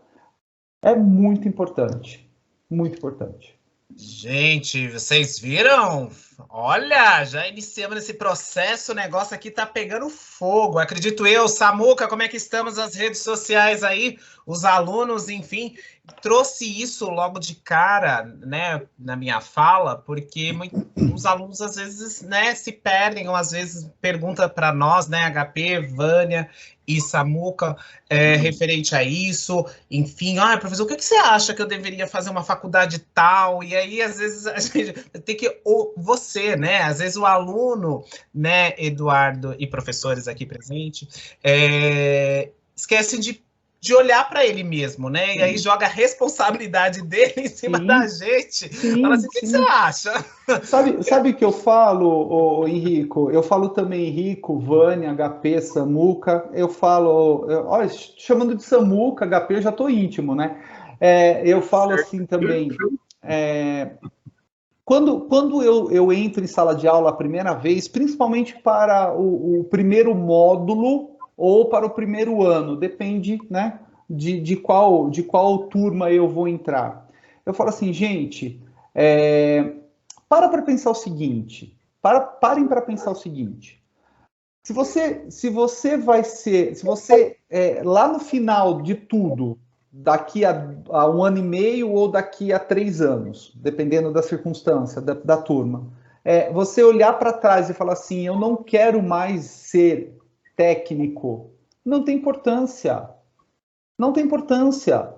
é muito importante. Muito importante. Gente, vocês viram? Olha, já iniciamos esse processo, o negócio aqui tá pegando fogo, acredito eu. Samuca, como é que estamos nas redes sociais aí? Os alunos, enfim, trouxe isso logo de cara, né, na minha fala, porque os alunos às vezes, né, se perdem, ou às vezes perguntam para nós, né, HP, Vânia e Samuca, referente a isso, enfim, professor, o que você acha que eu deveria fazer uma faculdade tal? E aí, às vezes, a gente tem que, você, né, às vezes o aluno, né, Eduardo e professores aqui presentes, esquecem de de olhar para ele mesmo, né? E aí joga a responsabilidade dele em cima da gente. Fala assim, o que você acha? Sabe o que eu falo, Henrico? Eu falo também Henrico, Vânia, HP, Samuca. Eu falo, olha, chamando de Samuca, HP, eu já tô íntimo, né? Eu falo assim também. Quando eu entro em sala de aula a primeira vez, principalmente para o primeiro módulo ou para o primeiro ano, depende, né, de qual turma eu vou entrar. Eu falo assim, gente, para pensar o seguinte, parem para pensar o seguinte. Se você lá no final de tudo, daqui a 1 ano e meio ou daqui a 3 anos, dependendo da circunstância da turma, você olhar para trás e falar assim, eu não quero mais ser técnico, não tem importância. Não tem importância.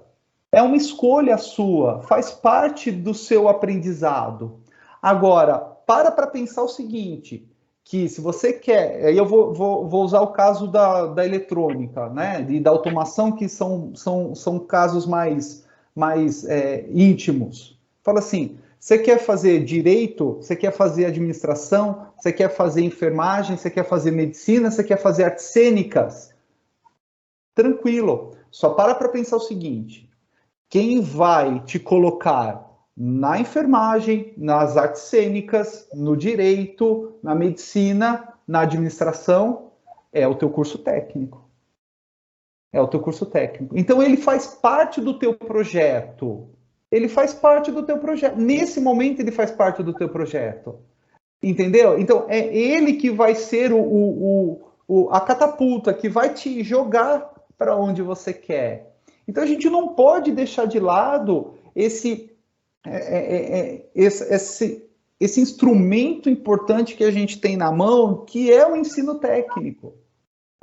É uma escolha sua, faz parte do seu aprendizado. Agora, para pensar o seguinte, que se você quer, aí eu vou usar o caso da eletrônica, né, e da automação, que são casos mais íntimos. Fala assim, você quer fazer direito, você quer fazer administração, você quer fazer enfermagem, você quer fazer medicina, você quer fazer artes cênicas? Tranquilo, só para pensar o seguinte, quem vai te colocar na enfermagem, nas artes cênicas, no direito, na medicina, na administração, é o teu curso técnico. É o teu curso técnico. Então, ele faz parte do teu projeto. Ele faz parte do teu projeto. Nesse momento, ele faz parte do teu projeto. Entendeu? Então, é ele que vai ser a catapulta, que vai te jogar para onde você quer. Então, a gente não pode deixar de lado esse instrumento importante que a gente tem na mão, que é o ensino técnico.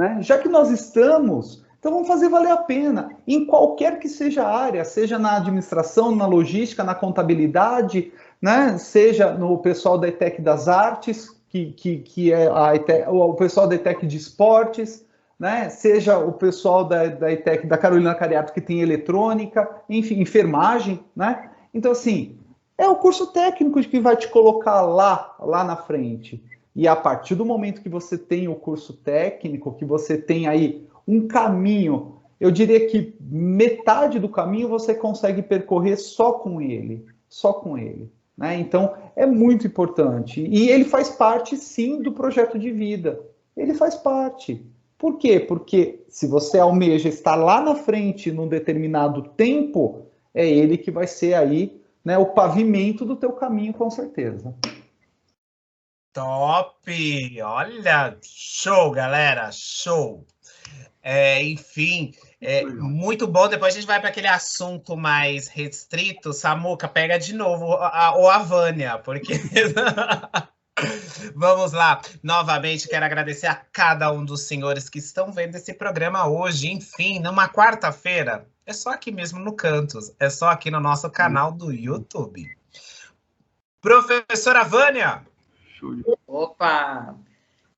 Né? Já que nós estamos, então vamos fazer valer a pena, em qualquer que seja a área, seja na administração, na logística, na contabilidade, né? Seja no pessoal da ETEC das artes, que é o pessoal da ETEC de esportes, né? Seja o pessoal da ETEC da Carolina Cariato, que tem eletrônica, enfim, enfermagem, né? Então, assim, é o curso técnico que vai te colocar lá na frente. E a partir do momento que você tem o curso técnico, que você tem aí um caminho, eu diria que metade do caminho você consegue percorrer só com ele. Né? Então, é muito importante. E ele faz parte, sim, do projeto de vida. Ele faz parte. Por quê? Porque se você almeja estar lá na frente num determinado tempo, é ele que vai ser aí, né, o pavimento do teu caminho, com certeza. Top! Olha, show, galera, show! Enfim, muito bom. Depois a gente vai para aquele assunto mais restrito. Samuca, pega de novo a Vânia, porque... Vamos lá. Novamente, quero agradecer a cada um dos senhores que estão vendo esse programa hoje. Enfim, numa quarta-feira. É só aqui mesmo no Cantos. É só aqui no nosso canal do YouTube. Professora Vânia. Opa!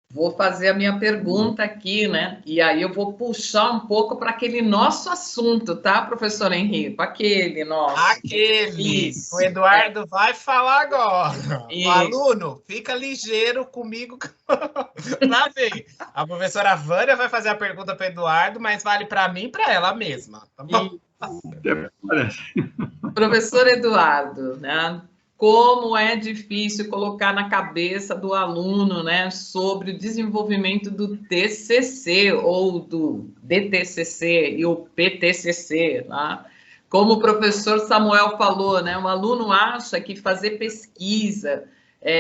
Vou fazer a minha pergunta aqui, né? E aí eu vou puxar um pouco para aquele nosso assunto, tá, professor Henrico? Aquele nosso. Aquele. Isso. O Eduardo vai falar agora. Isso. O aluno, fica ligeiro comigo. Lá vem. A professora Vânia vai fazer a pergunta para o Eduardo, mas vale para mim e para ela mesma. Tá bom? Professor Eduardo, né? Como é difícil colocar na cabeça do aluno, né, sobre o desenvolvimento do TCC ou do DTCC e o PTCC, tá? Como o professor Samuel falou, né, o aluno acha que fazer pesquisa,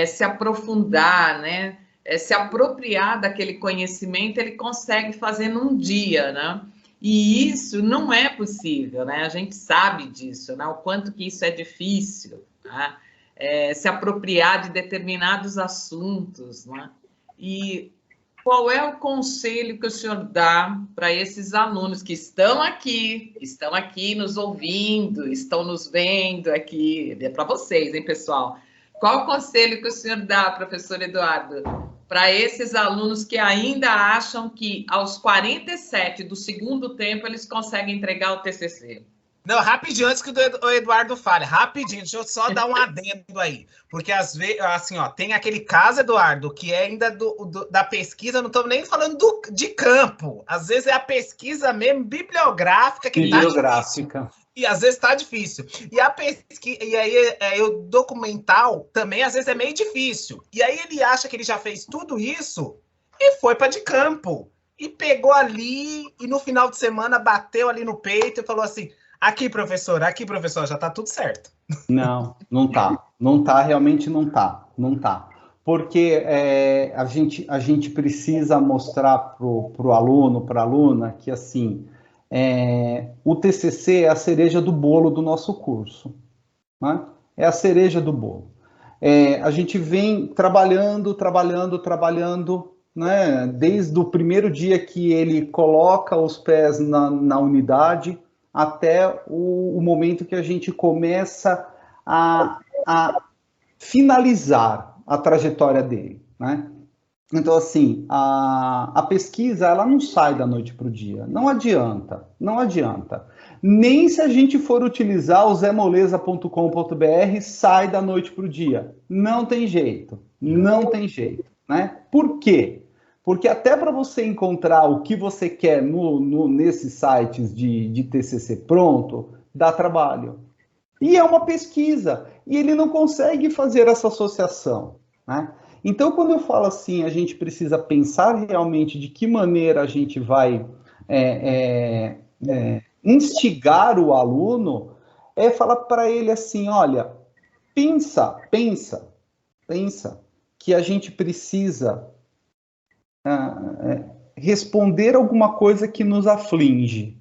se aprofundar, né, se apropriar daquele conhecimento, ele consegue fazer num dia, né? E isso não é possível, né? A gente sabe disso, né? O quanto que isso é difícil, tá? Se apropriar de determinados assuntos, né? E qual é o conselho que o senhor dá para esses alunos que estão aqui nos ouvindo, estão nos vendo aqui, é para vocês, hein, pessoal? Qual o conselho que o senhor dá, professor Eduardo, para esses alunos que ainda acham que aos 47 do segundo tempo eles conseguem entregar o TCC? Não, rapidinho, antes que o Eduardo fale, rapidinho, deixa eu só dar um adendo aí, porque às vezes, assim, ó, tem aquele caso, Eduardo, que é ainda da pesquisa, não estou nem falando de campo, às vezes é a pesquisa mesmo, bibliográfica, que tá difícil, e às vezes tá difícil, e a pesquisa, e aí o documental também às vezes é meio difícil, e aí ele acha que ele já fez tudo isso e foi para de campo, e pegou ali, e no final de semana bateu ali no peito e falou assim: aqui, professor, já tá tudo certo. Não tá, realmente não tá. Porque a gente precisa mostrar pro aluno, para a aluna, que assim, o TCC é a cereja do bolo do nosso curso, né? É a cereja do bolo. A gente vem trabalhando, né? Desde o primeiro dia que ele coloca os pés na unidade, até o momento que a gente começa a finalizar a trajetória dele, né? Então, assim, a pesquisa, ela não sai da noite para o dia. Não adianta. Nem se a gente for utilizar o zemoleza.com.br, sai da noite para o dia. Não tem jeito, né? Por quê? Porque até para você encontrar o que você quer nesses sites de TCC pronto, dá trabalho. E é uma pesquisa, e ele não consegue fazer essa associação, né? Então, quando eu falo assim, a gente precisa pensar realmente de que maneira a gente vai instigar o aluno, falar para ele assim, olha, pensa que a gente precisa responder alguma coisa que nos aflige,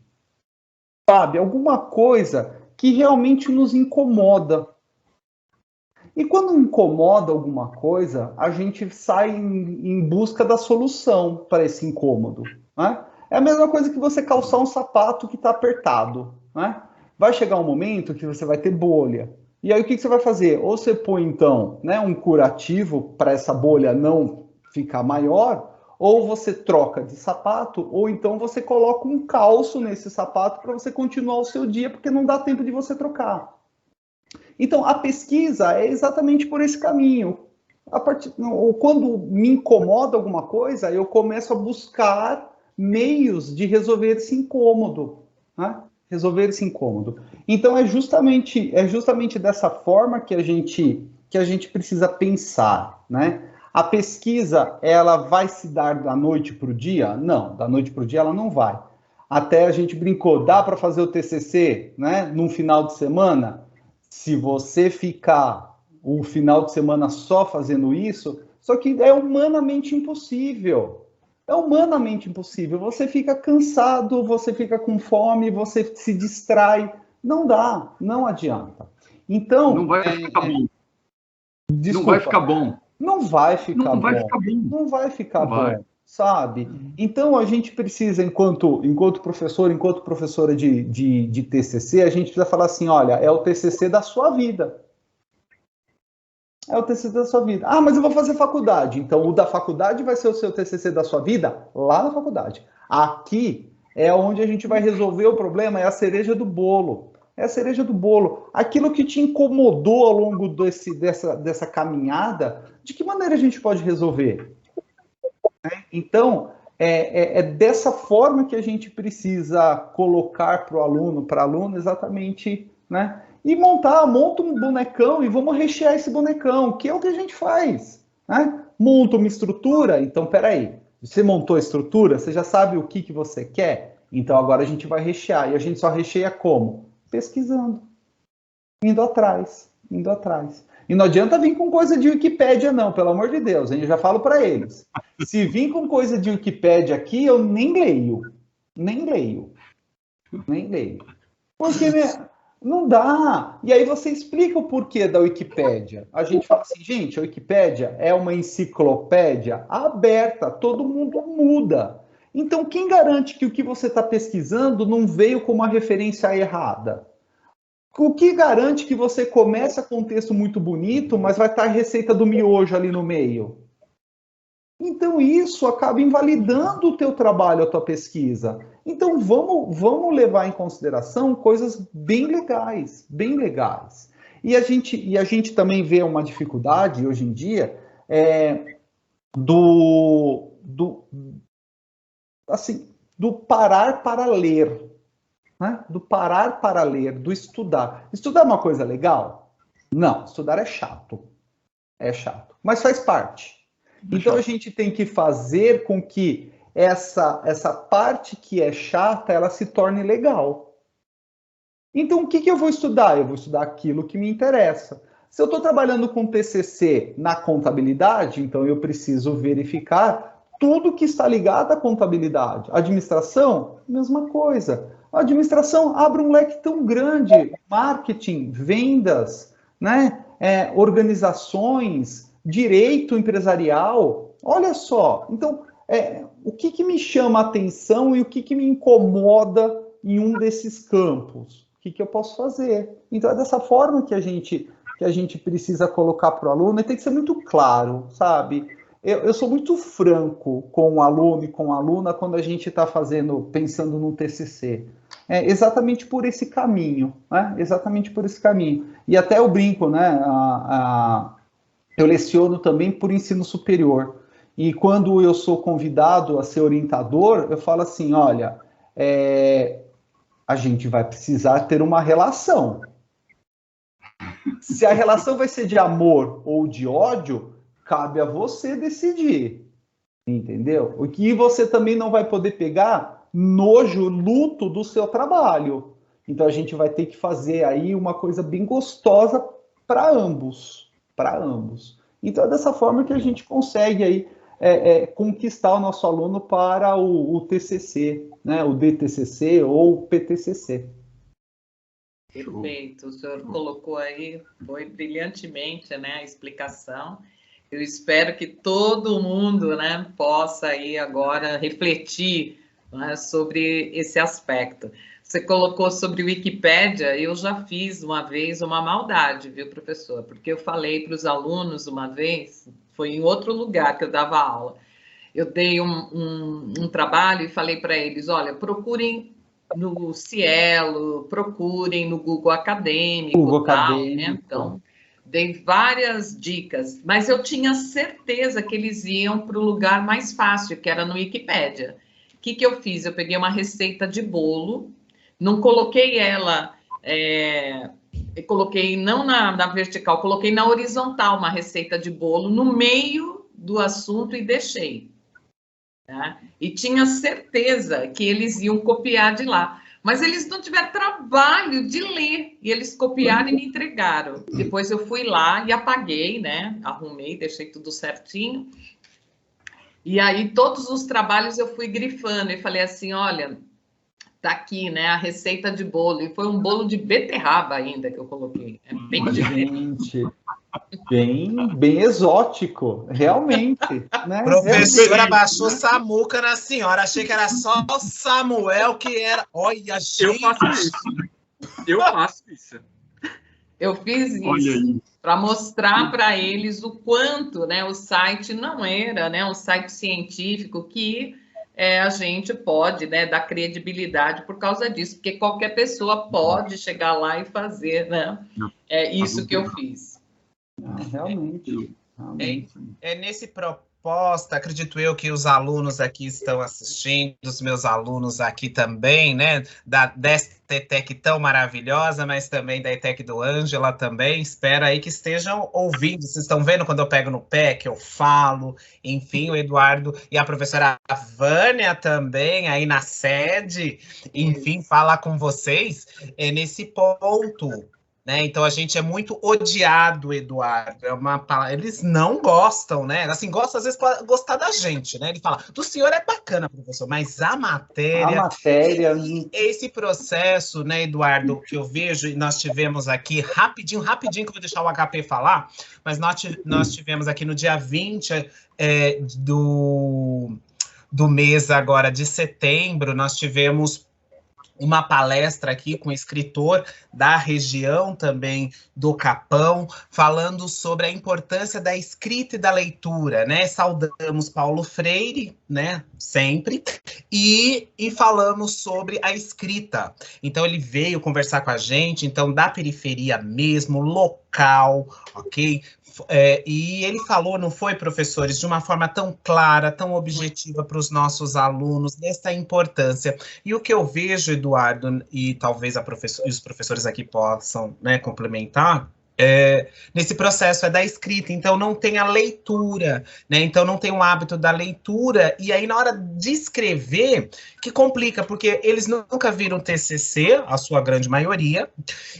sabe? Alguma coisa que realmente nos incomoda. E quando incomoda alguma coisa, a gente sai em busca da solução para esse incômodo, né? É a mesma coisa que você calçar um sapato que está apertado, né? Vai chegar um momento que você vai ter bolha. E aí o que você vai fazer? Ou você põe, então, né, um curativo para essa bolha não ficar maior, ou você troca de sapato, ou então você coloca um calço nesse sapato para você continuar o seu dia, porque não dá tempo de você trocar. Então, a pesquisa é exatamente por esse caminho. Quando me incomoda alguma coisa, eu começo a buscar meios de resolver esse incômodo, né? Então, é justamente dessa forma que a gente precisa pensar, né? A pesquisa, ela vai se dar da noite para o dia? Não, da noite para o dia ela não vai. Até a gente brincou, dá para fazer o TCC, né, num final de semana? Se você ficar o final de semana só fazendo isso, só que é humanamente impossível. Você fica cansado, você fica com fome, você se distrai. Não dá, não adianta. Então... Não vai ficar bom. Desculpa. Não vai ficar bom. Não vai ficar bom, sabe? Então, a gente precisa, enquanto professor, enquanto professora de TCC, a gente precisa falar assim, olha, é o TCC da sua vida. É o TCC da sua vida. Ah, mas eu vou fazer faculdade. Então, o da faculdade vai ser o seu TCC da sua vida lá na faculdade. Aqui é onde a gente vai resolver o problema, é a cereja do bolo. Aquilo que te incomodou ao longo dessa caminhada, de que maneira a gente pode resolver? Então, é dessa forma que a gente precisa colocar para o aluno, para a aluna, exatamente, né? E monta um bonecão e vamos rechear esse bonecão, que é o que a gente faz, né? Monta uma estrutura, então, peraí, você montou a estrutura, você já sabe o que você quer? Então, agora a gente vai rechear, e a gente só recheia como? Pesquisando, indo atrás. E não adianta vir com coisa de Wikipédia, não, pelo amor de Deus, eu já falo para eles. Se vir com coisa de Wikipédia aqui, eu nem leio. Porque, né, não dá. E aí você explica o porquê da Wikipédia. A gente fala assim, gente, a Wikipédia é uma enciclopédia aberta, todo mundo muda. Então, quem garante que o que você está pesquisando não veio com uma referência errada? O que garante que você começa com um texto muito bonito, mas vai estar a receita do miojo ali no meio? Então, isso acaba invalidando o teu trabalho, a tua pesquisa. Então, vamos levar em consideração coisas bem legais, bem legais. E a gente também vê uma dificuldade, hoje em dia, do parar para ler. Né? Do parar para ler, do estudar. Estudar é uma coisa legal? Não, estudar é chato. É chato, mas faz parte. Então a gente tem que fazer com que essa parte que é chata, ela se torne legal. Então o que eu vou estudar? Eu vou estudar aquilo que me interessa. Se eu estou trabalhando com TCC na contabilidade, então eu preciso verificar tudo que está ligado à contabilidade. Administração, mesma coisa. A administração abre um leque tão grande, marketing, vendas, né? Organizações, direito empresarial, olha só. Então, o que me chama a atenção e o que me incomoda em um desses campos? O que eu posso fazer? Então, é dessa forma que a gente precisa colocar para o aluno, e tem que ser muito claro, sabe? Eu sou muito franco com o aluno e com a aluna quando a gente está pensando no TCC. Exatamente por esse caminho, né? Exatamente por esse caminho. E até eu brinco, né? Eu leciono também por ensino superior. E quando eu sou convidado a ser orientador, eu falo assim, olha, a gente vai precisar ter uma relação. Se a relação vai ser de amor ou de ódio, cabe a você decidir, entendeu? O que você também não vai poder pegar nojo, luto do seu trabalho. Então a gente vai ter que fazer aí uma coisa bem gostosa para ambos, Então é dessa forma que a gente consegue aí conquistar o nosso aluno para o TCC, né? O DTCC ou o PTCC. Perfeito, o senhor colocou aí, foi brilhantemente, né, a explicação. Eu espero que todo mundo, né, possa aí agora refletir, né, sobre esse aspecto. Você colocou sobre o Wikipédia, eu já fiz uma vez uma maldade, viu, professor? Porque eu falei para os alunos uma vez, foi em outro lugar que eu dava aula, eu dei um trabalho e falei para eles, olha, procurem no Cielo, procurem no Google Acadêmico, né? Então, dei várias dicas, mas eu tinha certeza que eles iam para o lugar mais fácil, que era no Wikipédia. O que eu fiz? Eu peguei uma receita de bolo, não coloquei ela, coloquei não na vertical, coloquei na horizontal uma receita de bolo no meio do assunto e deixei. Tá? E tinha certeza que eles iam copiar de lá. Mas eles não tiveram trabalho de ler, e eles copiaram e me entregaram. Depois eu fui lá e apaguei, né? Arrumei, deixei tudo certinho. E aí todos os trabalhos eu fui grifando e falei assim, olha, tá aqui, né, a receita de bolo. E foi um bolo de beterraba ainda que eu coloquei. É bem diferente. Bem exótico, realmente. Né? Professora baixou Samuca na senhora. Achei que era só o Samuel que era. Olha, gente. Eu faço isso. Eu fiz isso para mostrar para eles o quanto, né, o site não era, né, um site científico que a gente pode, né, dar credibilidade por causa disso, porque qualquer pessoa pode chegar lá e fazer, né? É isso que eu fiz. Realmente. É nesse proposta, acredito eu, que os alunos aqui estão assistindo, os meus alunos aqui também, né, desta ETEC tão maravilhosa, mas também da ETEC do Ângela também, espero aí que estejam ouvindo, vocês estão vendo quando eu pego no pé, que eu falo, enfim, o Eduardo e a professora Vânia também, aí na sede, enfim, falar com vocês nesse ponto. Né? Então a gente é muito odiado, Eduardo. Eles não gostam, né? Assim, gostam às vezes para gostar da gente, né? Ele fala, do senhor é bacana, professor, mas a matéria. Esse processo, né, Eduardo, que eu vejo, e nós tivemos aqui, rapidinho, que eu vou deixar o HP falar, mas nós tivemos aqui no dia 20 do mês agora de setembro, nós tivemos uma palestra aqui com um escritor da região também do Capão, falando sobre a importância da escrita e da leitura, né? Saudamos Paulo Freire, né? Sempre, e falamos sobre a escrita. Então, ele veio conversar com a gente, então, da periferia mesmo, local, ok? E ele falou, não foi, professores, de uma forma tão clara, tão objetiva para os nossos alunos, dessa importância. E o que eu vejo, Eduardo, e talvez os professores aqui possam, né, complementar, nesse processo da escrita, então não tem a leitura, né? Então não tem o hábito da leitura, e aí na hora de escrever, que complica, porque eles nunca viram TCC, a sua grande maioria,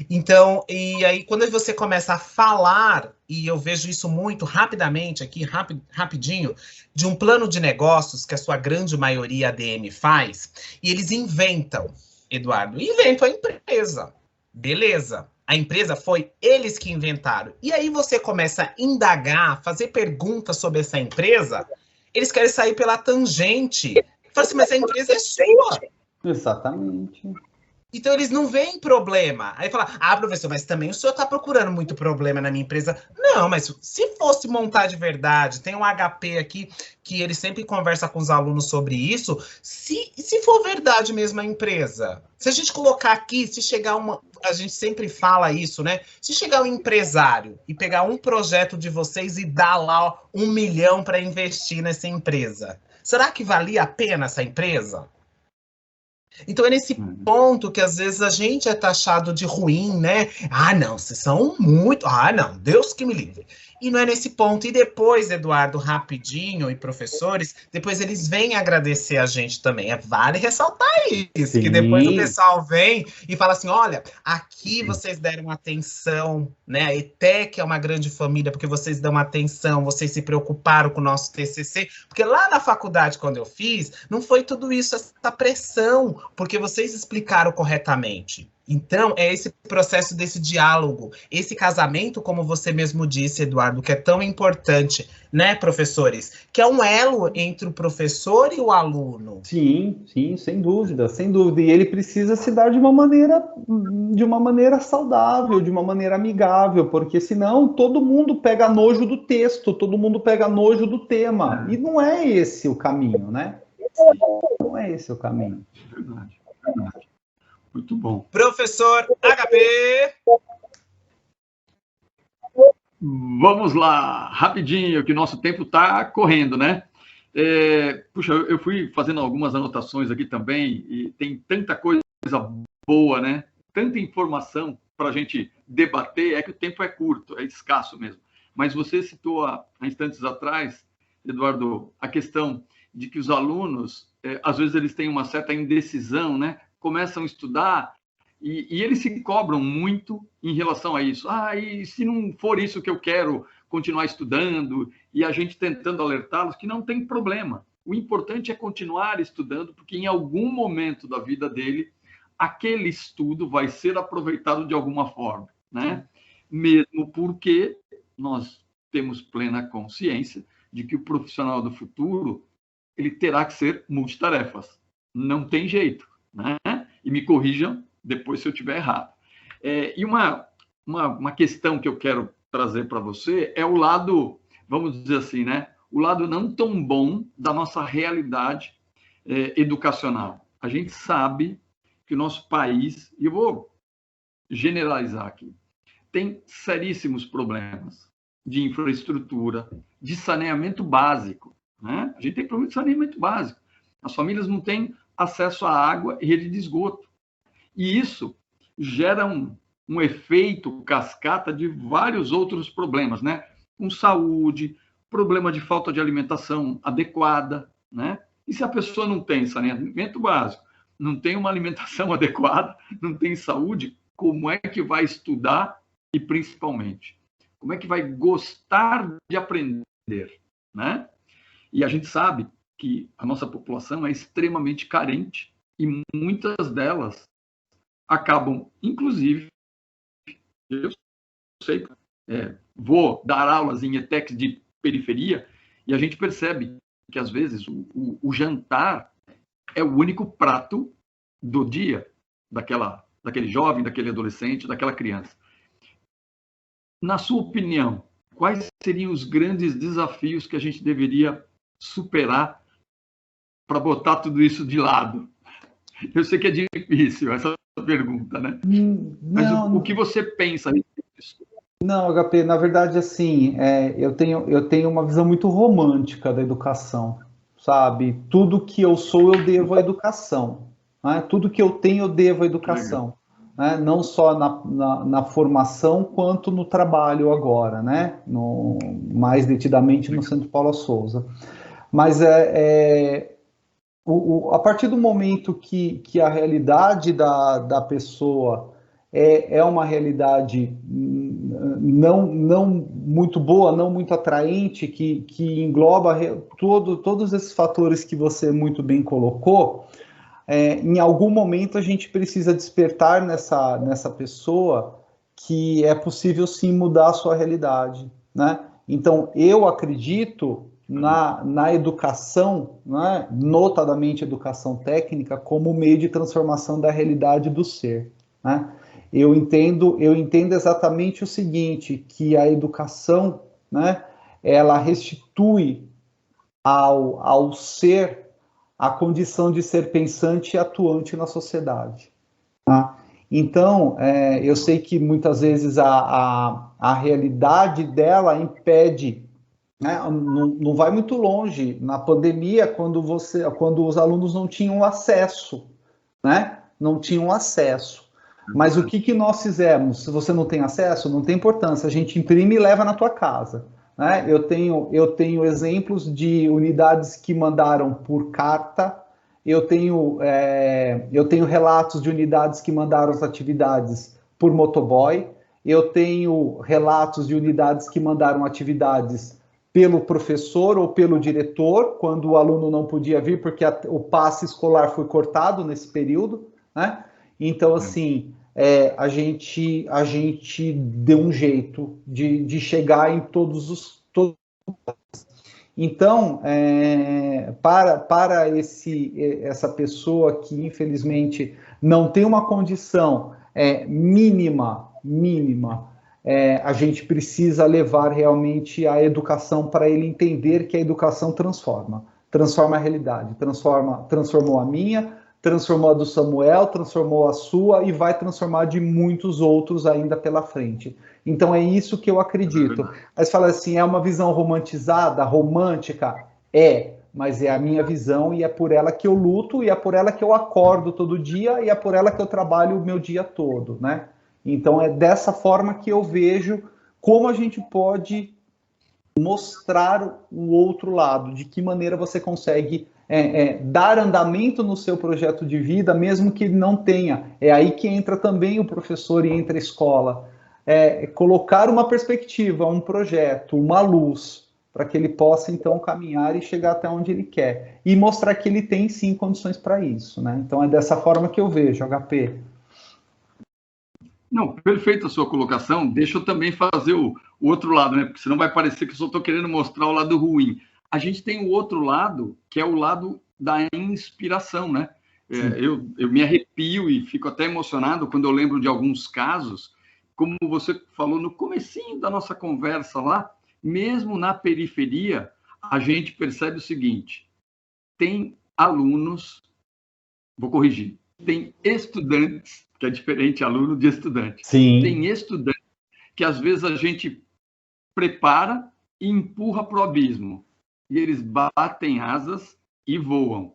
então, e aí quando você começa a falar, e eu vejo isso muito rapidamente aqui, rapidinho, de um plano de negócios que a sua grande maioria ADM faz, e eles inventam, Eduardo, inventam a empresa, beleza. A empresa foi eles que inventaram. E aí você começa a indagar, fazer perguntas sobre essa empresa, eles querem sair pela tangente. Fala assim, mas a empresa é sua. Exatamente. Então eles não veem problema. Aí fala, professor, mas também o senhor está procurando muito problema na minha empresa. Não, mas se fosse montar de verdade, tem um HP aqui que ele sempre conversa com os alunos sobre isso, se for verdade mesmo a empresa, se a gente colocar aqui, se chegar a gente sempre fala isso, né? Se chegar um empresário e pegar um projeto de vocês e dar lá 1 milhão para investir nessa empresa, será que valia a pena essa empresa? Então é nesse ponto que às vezes a gente é taxado de ruim, né? Não, vocês são muito... não, Deus que me livre. E não é nesse ponto. E depois, Eduardo, rapidinho, e professores, depois eles vêm agradecer a gente também. Vale ressaltar isso, Sim. Que depois o pessoal vem e fala assim, olha, aqui vocês deram atenção, né? A ETEC é uma grande família, porque vocês dão atenção, vocês se preocuparam com o nosso TCC, porque lá na faculdade, quando eu fiz, não foi tudo isso, essa pressão, porque vocês explicaram corretamente. Então, é esse processo desse diálogo, esse casamento, como você mesmo disse, Eduardo, que é tão importante, né, professores? Que é um elo entre o professor e o aluno. Sim, sem dúvida, sem dúvida. E ele precisa se dar de uma maneira saudável, de uma maneira amigável, porque senão todo mundo pega nojo do texto, todo mundo pega nojo do tema. E não é esse o caminho, né? Não é esse o caminho. Verdade. Muito bom. Professor HP. Vamos lá, rapidinho, que o nosso tempo está correndo, né? Puxa, eu fui fazendo algumas anotações aqui também, e tem tanta coisa boa, né? Tanta informação para a gente debater, que o tempo é curto, é escasso mesmo. Mas você citou há instantes atrás, Eduardo, a questão de que os alunos, às vezes eles têm uma certa indecisão, né? Começam a estudar e eles se cobram muito em relação a isso. E se não for isso que eu quero continuar estudando, e a gente tentando alertá-los que não tem problema. O importante é continuar estudando, porque em algum momento da vida dele, aquele estudo vai ser aproveitado de alguma forma, né? Mesmo porque nós temos plena consciência de que o profissional do futuro, ele terá que ser multitarefas. Não tem jeito, né? E me corrijam depois se eu estiver errado. E uma questão que eu quero trazer para você é o lado, vamos dizer assim, né? O lado não tão bom da nossa realidade educacional. A gente sabe que o nosso país, e eu vou generalizar aqui, tem seríssimos problemas de infraestrutura, de saneamento básico, né? A gente tem problema de saneamento básico. As famílias não têm acesso à água e rede de esgoto. E isso gera um efeito cascata de vários outros problemas, né? Com saúde, problema de falta de alimentação adequada, né? E se a pessoa não tem saneamento básico, não tem uma alimentação adequada, não tem saúde, como é que vai estudar e, principalmente, como é que vai gostar de aprender, né? E a gente sabe que a nossa população é extremamente carente e muitas delas acabam, inclusive, eu sei, vou dar aulas em ETECs de periferia e a gente percebe que, às vezes, o jantar é o único prato do dia. daquele jovem, daquele adolescente, daquela criança. Na sua opinião, quais seriam os grandes desafios que a gente deveria superar para botar tudo isso de lado? Eu sei que é difícil essa pergunta, né? Mas o que você pensa disso? Não, HP, na verdade, assim, eu tenho uma visão muito romântica da educação, sabe? Tudo que eu sou, eu devo à educação, né? Tudo que eu tenho, eu devo à educação, né? Não só na formação, quanto no trabalho agora, né? Mais detidamente no Centro Paula Souza. Mas a partir do momento que a realidade da pessoa é uma realidade não muito boa, não muito atraente, que engloba todos esses fatores que você muito bem colocou, em algum momento a gente precisa despertar nessa pessoa que é possível sim mudar a sua realidade, né? Então, eu acredito na educação, né, notadamente educação técnica, como meio de transformação da realidade do ser, né? Eu entendo exatamente o seguinte, que a educação, né, ela restitui ao ser a condição de ser pensante e atuante na sociedade, tá? Então, eu sei que muitas vezes a realidade dela impede, né? Não vai muito longe. Na pandemia, quando os alunos não tinham acesso, né? Não tinham acesso. Mas o que nós fizemos? Se você não tem acesso, não tem importância. A gente imprime e leva na tua casa, né? Eu tenho exemplos de unidades que mandaram por carta. Eu tenho relatos de unidades que mandaram as atividades por motoboy. Eu tenho relatos de unidades que mandaram atividades pelo professor ou pelo diretor, quando o aluno não podia vir, porque o passe escolar foi cortado nesse período, né? Então, assim, a gente deu um jeito de chegar em todos. Então, para essa pessoa que, infelizmente, não tem uma condição mínima, a gente precisa levar realmente a educação para ele entender que a educação transforma a realidade, transformou a minha, transformou a do Samuel, transformou a sua e vai transformar de muitos outros ainda pela frente. Então é isso que eu acredito. Mas fala assim, é uma visão romantizada, romântica? Mas é a minha visão e é por ela que eu luto e é por ela que eu acordo todo dia e é por ela que eu trabalho o meu dia todo, né? Então é dessa forma que eu vejo como a gente pode mostrar o outro lado, de que maneira você consegue dar andamento no seu projeto de vida, mesmo que não tenha. É aí que entra também o professor e entra a escola. Colocar uma perspectiva, um projeto, uma luz, para que ele possa, então, caminhar e chegar até onde ele quer. E mostrar que ele tem, sim, condições para isso, né? Então, é dessa forma que eu vejo, HP. Não, perfeita a sua colocação. Deixa eu também fazer o outro lado, né? Porque senão vai parecer que eu só estou querendo mostrar o lado ruim. A gente tem o outro lado, que é o lado da inspiração, né? Eu me arrepio e fico até emocionado quando eu lembro de alguns casos, como você falou no comecinho da nossa conversa lá, mesmo na periferia, a gente percebe o seguinte: tem alunos, vou corrigir, tem estudantes, que é diferente aluno de estudante. Sim. Tem estudantes que às vezes a gente prepara e empurra para o abismo. E eles batem asas e voam.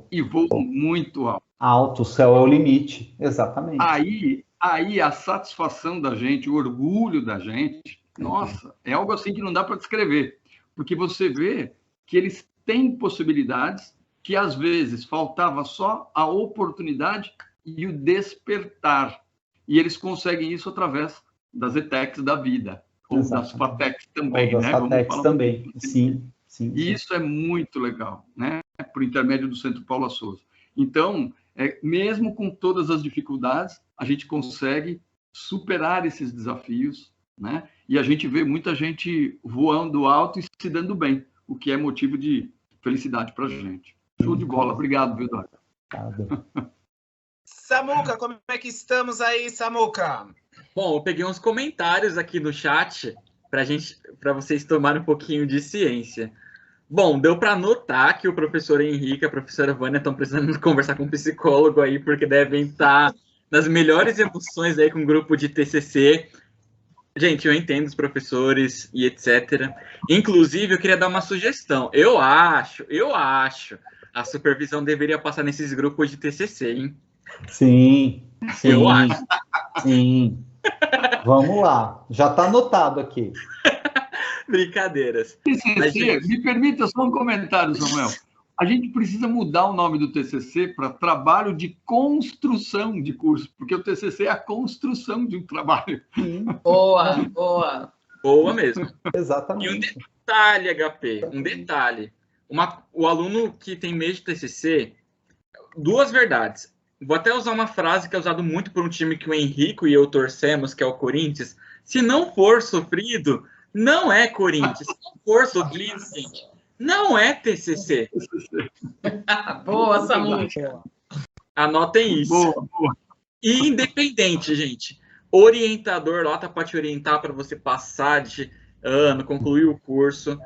E voam muito alto. Alto, o céu é o limite, exatamente. Aí a satisfação da gente, o orgulho da gente, nossa, é algo assim que não dá para descrever. Porque você vê que eles têm possibilidades que às vezes faltava só a oportunidade e o despertar. E eles conseguem isso através das ETECs da vida, ou das FATECs também, ou das né? FATECs também, sim. E isso é muito legal, né? Por intermédio do Centro Paula Souza. Então, mesmo com todas as dificuldades, a gente consegue superar esses desafios, né? E a gente vê muita gente voando alto e se dando bem, o que é motivo de felicidade para a gente. Show de bola. Obrigado, Eduardo. Samuca, como é que estamos aí, Samuca? Bom, eu peguei uns comentários aqui no chat para vocês tomarem um pouquinho de ciência. Bom, deu para notar que o professor Henrique e a professora Vânia estão precisando conversar com um psicólogo aí, porque devem estar nas melhores emoções aí com um grupo de TCC. Gente, eu entendo os professores e etc. Inclusive, eu queria dar uma sugestão. Eu acho, a supervisão deveria passar nesses grupos de TCC, hein? Sim, Eu acho. sim. Vamos lá, já está anotado aqui. Brincadeiras. TCC, me permita só um comentário, Samuel. A gente precisa mudar o nome do TCC para trabalho de construção de curso, porque o TCC é a construção de um trabalho. Boa, boa. Boa mesmo. Exatamente. E um detalhe, HP, um detalhe. O aluno que tem medo de TCC, duas verdades. Vou até usar uma frase que é usada muito por um time que o Henrico e eu torcemos, que é o Corinthians. Se não for sofrido, não é Corinthians. Se não for sofrido, gente, não é TCC. Boa, Samuca. Anotem isso. Boa, boa. E independente, gente. Orientador lá tá para te orientar para você passar de ano, concluir o curso.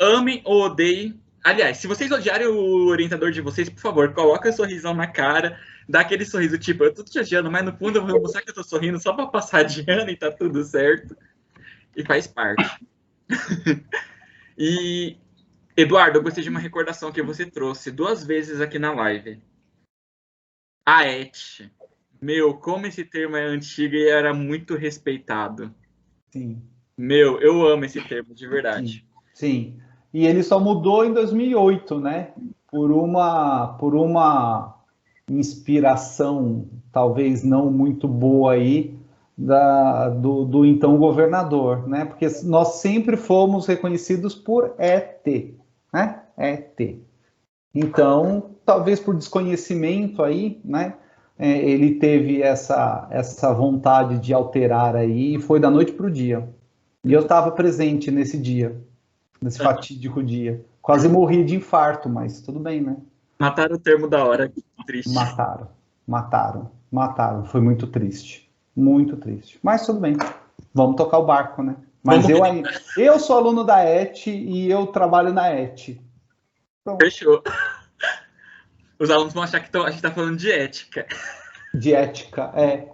Amem ou odeiem. Aliás, se vocês odiarem o orientador de vocês, por favor, coloquem um sorrisão na cara, dá aquele sorriso tipo, eu tô te odiando, mas no fundo eu vou mostrar que eu tô sorrindo só para passar de ano e tá tudo certo. E faz parte. E, Eduardo, eu gostei de uma recordação que você trouxe 2 vezes aqui na live. A ET. Meu, como esse termo é antigo e era muito respeitado. Sim. Meu, eu amo esse termo, de verdade. Sim. E ele só mudou em 2008, né? Por uma inspiração, talvez não muito boa aí, do então governador, né? Porque nós sempre fomos reconhecidos por ET, né? ET. Então, talvez por desconhecimento aí, né? Ele teve essa vontade de alterar aí e foi da noite para o dia. E eu estava presente nesse dia, nesse fatídico dia. Quase morri de infarto, mas tudo bem, né? Mataram o termo da hora, triste. Mataram. Foi muito triste. Muito triste. Mas tudo bem. Vamos tocar o barco, né? Mas eu sou aluno da ET e eu trabalho na ET. Pronto. Fechou. Os alunos vão achar que a gente está falando de ética. De ética, é.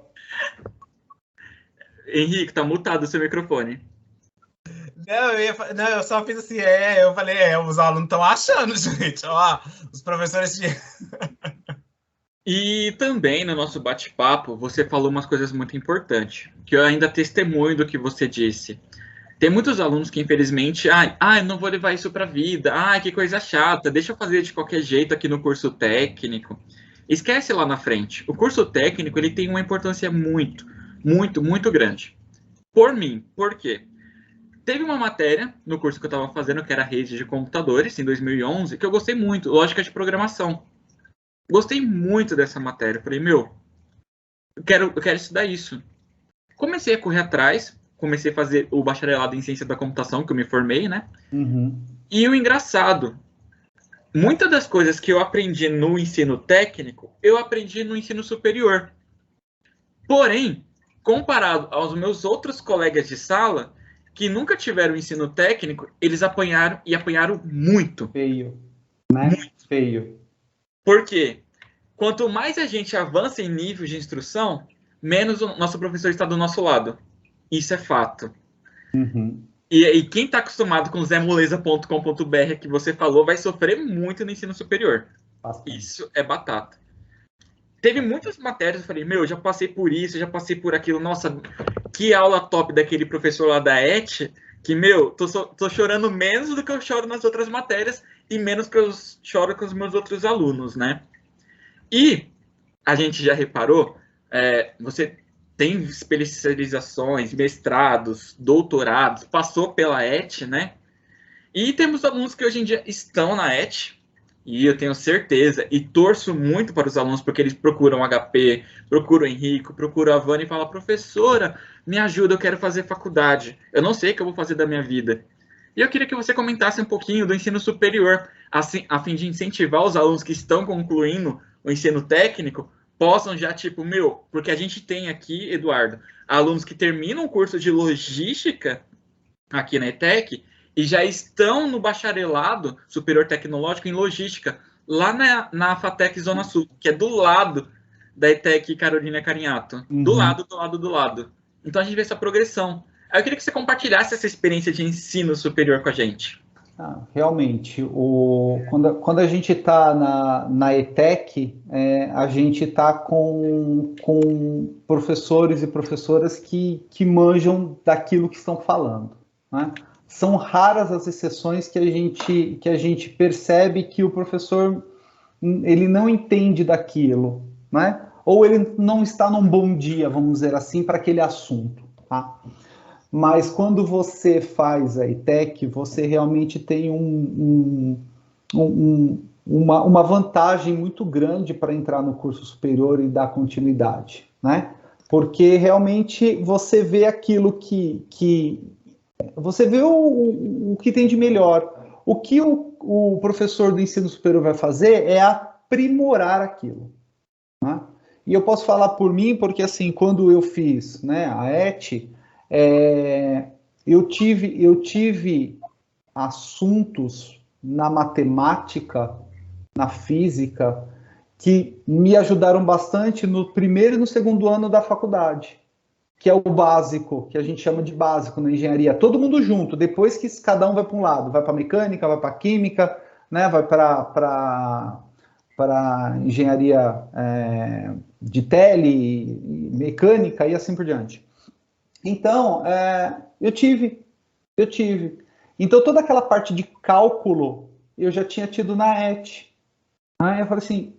Henrique, tá mutado o seu microfone. Não, eu só fiz assim, eu falei, os alunos estão achando, gente, ó, os professores... E também no nosso bate-papo, você falou umas coisas muito importantes, que eu ainda testemunho do que você disse. Tem muitos alunos que, infelizmente, eu não vou levar isso para a vida, que coisa chata, deixa eu fazer de qualquer jeito aqui no curso técnico. Esquece lá na frente. O curso técnico, ele tem uma importância muito, muito, muito grande. Por mim, por quê? Teve uma matéria no curso que eu estava fazendo, que era rede de computadores, em 2011, que eu gostei muito, lógica de programação. Gostei muito dessa matéria. Falei, eu quero estudar isso. Comecei a correr atrás, comecei a fazer o bacharelado em ciência da computação, que eu me formei, né? Uhum. E o engraçado, muitas das coisas que eu aprendi no ensino técnico, eu aprendi no ensino superior. Porém, comparado aos meus outros colegas de sala, que nunca tiveram ensino técnico, eles apanharam muito. Feio, né? Muito feio. Por quê? Quanto mais a gente avança em nível de instrução, menos o nosso professor está do nosso lado. Isso é fato. Uhum. E quem está acostumado com zemoleza.com.br que você falou, vai sofrer muito no ensino superior. Bastante. Isso é batata. Teve muitas matérias, eu falei, já passei por isso, já passei por aquilo. Nossa, que aula top daquele professor lá da ET, que, tô chorando menos do que eu choro nas outras matérias e menos que eu choro com os meus outros alunos, né? E a gente já reparou, você tem especializações, mestrados, doutorados, passou pela ET, né? E temos alunos que hoje em dia estão na ET, e eu tenho certeza, e torço muito para os alunos, porque eles procuram HP, procuram o Henrico, procuram a Vânia e falam, professora, me ajuda, eu quero fazer faculdade. Eu não sei o que eu vou fazer da minha vida. E eu queria que você comentasse um pouquinho do ensino superior, assim, a fim de incentivar os alunos que estão concluindo o ensino técnico possam já, tipo, porque a gente tem aqui, Eduardo, alunos que terminam o curso de logística aqui na ETEC e já estão no bacharelado superior tecnológico em logística, lá na FATEC Zona Sul, que é do lado da ETEC Carolina Carinhato. Do lado. Então a gente vê essa progressão. Aí eu queria que você compartilhasse essa experiência de ensino superior com a gente. Realmente, quando a gente está na ETEC, a gente está com professores e professoras que manjam daquilo que estão falando, né? São raras as exceções que a gente percebe que o professor ele não entende daquilo, né? Ou ele não está num bom dia, vamos dizer assim, para aquele assunto, tá? Mas quando você faz a ETEC, você realmente tem uma vantagem muito grande para entrar no curso superior e dar continuidade, né? Porque realmente você vê aquilo que você vê o que tem de melhor. O que o professor do ensino superior vai fazer é aprimorar aquilo, né? E eu posso falar por mim, porque assim, quando eu fiz, né, a ET, eu tive assuntos na matemática, na física, que me ajudaram bastante no primeiro e no segundo ano da faculdade, que é o básico, que a gente chama de básico na engenharia. Todo mundo junto, depois que cada um vai para um lado, vai para mecânica, vai para química, né, vai para engenharia de tele, mecânica e assim por diante. Então, eu tive. Então, toda aquela parte de cálculo, eu já tinha tido na ET. Aí eu falei assim,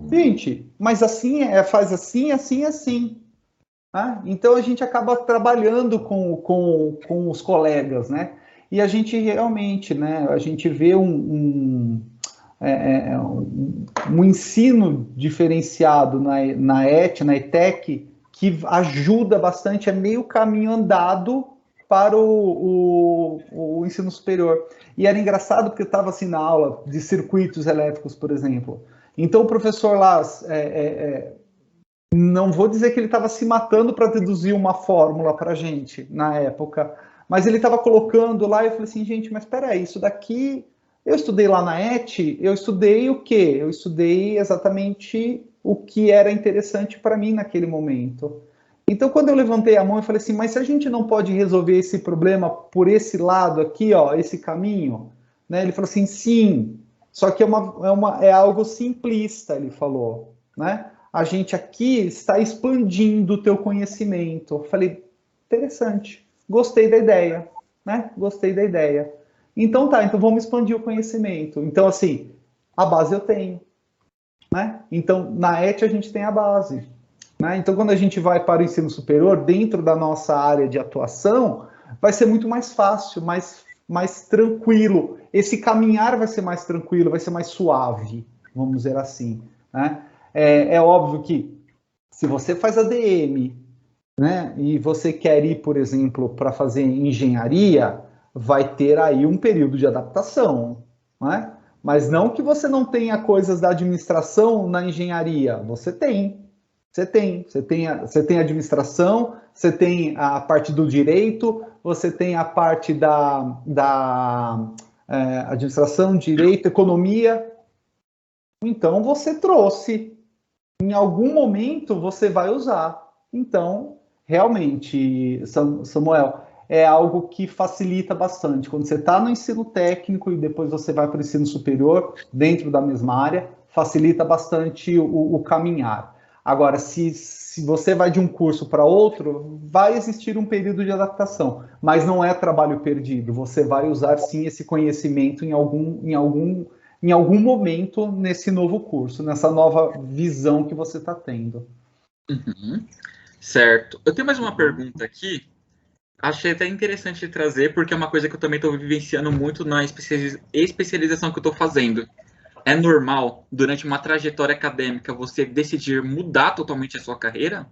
gente, mas assim, faz assim, assim, assim. Então, a gente acaba trabalhando com os colegas, né? E a gente realmente, né, a gente vê um ensino diferenciado na ETEC, que ajuda bastante, é meio caminho andado para o ensino superior. E era engraçado porque eu estava assim na aula de circuitos elétricos, por exemplo. Então o professor lá, não vou dizer que ele estava se matando para deduzir uma fórmula para a gente na época, mas ele estava colocando lá e eu falei assim, gente, mas espera aí, isso daqui... Eu estudei lá na ET, eu estudei o quê? Eu estudei exatamente o que era interessante para mim naquele momento. Então, quando eu levantei a mão e falei assim, mas se a gente não pode resolver esse problema por esse lado aqui, ó, esse caminho, né? Ele falou assim, sim, só que é algo simplista, ele falou, né? A gente aqui está expandindo o teu conhecimento. Eu falei, interessante, gostei da ideia, né? Gostei da ideia. Então então vamos expandir o conhecimento. Então, assim, a base eu tenho, né? Então, na ET a gente tem a base, né? Então, quando a gente vai para o ensino superior, dentro da nossa área de atuação, vai ser muito mais fácil, mais tranquilo. Esse caminhar vai ser mais tranquilo, vai ser mais suave, vamos dizer assim, né? É óbvio que se você faz ADM, né, e você quer ir, por exemplo, para fazer engenharia, vai ter aí um período de adaptação, né? Mas não que você não tenha coisas da administração na engenharia, você tem administração, você tem a parte do direito, você tem a parte da administração, direito, economia. Então você trouxe, em algum momento você vai usar. Então, realmente, Samuel, é algo que facilita bastante. Quando você está no ensino técnico e depois você vai para o ensino superior, dentro da mesma área, facilita bastante o caminhar. Agora, se você vai de um curso para outro, vai existir um período de adaptação, mas não é trabalho perdido. Você vai usar, sim, esse conhecimento em algum momento nesse novo curso, nessa nova visão que você está tendo. Uhum. Certo. Eu tenho mais uma pergunta aqui. Achei até interessante trazer, porque é uma coisa que eu também estou vivenciando muito na especialização que eu estou fazendo. É normal, durante uma trajetória acadêmica, você decidir mudar totalmente a sua carreira?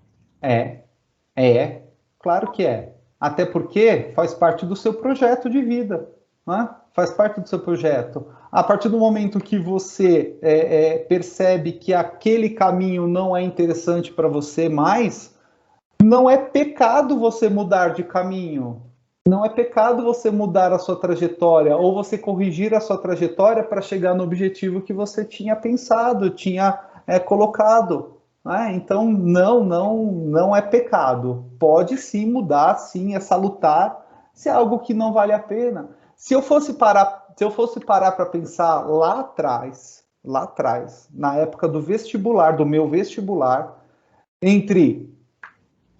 Claro que é. Até porque faz parte do seu projeto de vida, né? Faz parte do seu projeto. A partir do momento que você percebe que aquele caminho não é interessante para você mais, não é pecado você mudar de caminho. Não é pecado você mudar a sua trajetória ou você corrigir a sua trajetória para chegar no objetivo que você tinha pensado, tinha colocado. Então, não é pecado. Pode sim mudar, sim, é salutar, se é algo que não vale a pena. Se eu fosse parar para pensar lá atrás, na época do vestibular, do meu vestibular, entre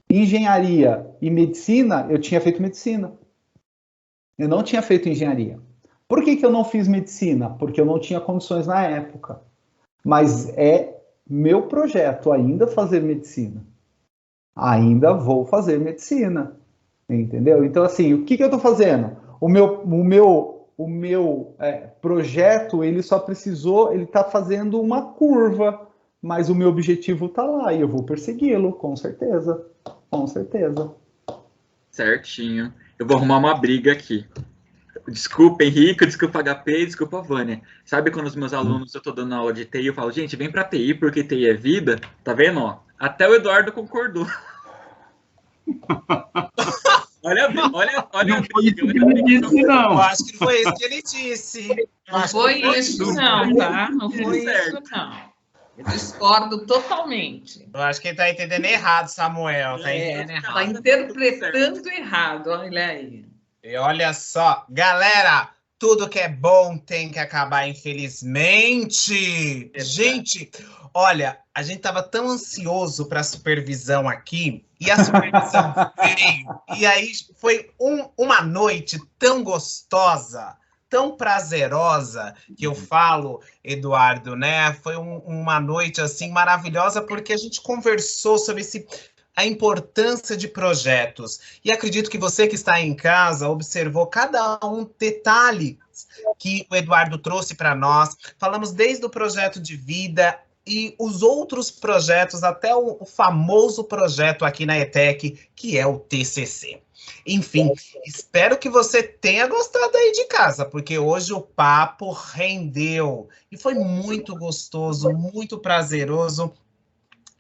engenharia e medicina, eu tinha feito medicina. Eu não tinha feito engenharia. Por que eu não fiz medicina? Porque eu não tinha condições na época. Mas é meu projeto ainda fazer medicina. Ainda vou fazer medicina. Entendeu? Então, assim, o que eu estou fazendo? O meu projeto, ele só precisou, ele está fazendo uma curva, mas o meu objetivo está lá e eu vou persegui-lo, com certeza. Com certeza. Certinho. Eu vou arrumar uma briga aqui. Desculpa, Henrique, desculpa, HP, desculpa, Vânia. Sabe quando os meus alunos, eu tô dando aula de TI, eu falo, gente, vem pra TI, porque TI é vida? Tá vendo, ó? Até o Eduardo concordou. Olha. Não foi isso que ele disse, não. Eu acho que foi isso que ele disse. Não foi isso, não, tá? Não foi isso, não. Eu discordo totalmente. Eu acho que ele tá entendendo errado, Samuel. Tá entendendo errado. Tá interpretando errado, olha aí. E olha só, galera, tudo que é bom tem que acabar, infelizmente. Gente, olha, a gente tava tão ansioso para a supervisão aqui, e a supervisão veio, e aí foi uma noite tão gostosa, tão prazerosa, que eu falo, Eduardo, né? Foi uma noite, assim, maravilhosa, porque a gente conversou sobre a importância de projetos. E acredito que você que está em casa observou cada um detalhe que o Eduardo trouxe para nós. Falamos desde o projeto de vida e os outros projetos, até o famoso projeto aqui na ETEC, que é o TCC. Enfim, espero que você tenha gostado aí de casa, porque hoje o papo rendeu e foi muito gostoso, muito prazeroso.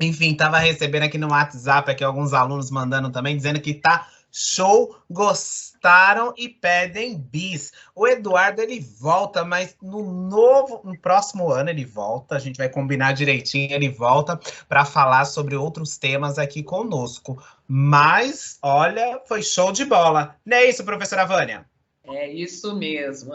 Enfim, estava recebendo aqui no WhatsApp aqui alguns alunos mandando também, dizendo que tá show, gostaram e pedem bis. O Eduardo, ele volta, mas no próximo ano ele volta, a gente vai combinar direitinho, ele volta para falar sobre outros temas aqui conosco. Mas, olha, foi show de bola. Não é isso, professora Vânia? É isso mesmo.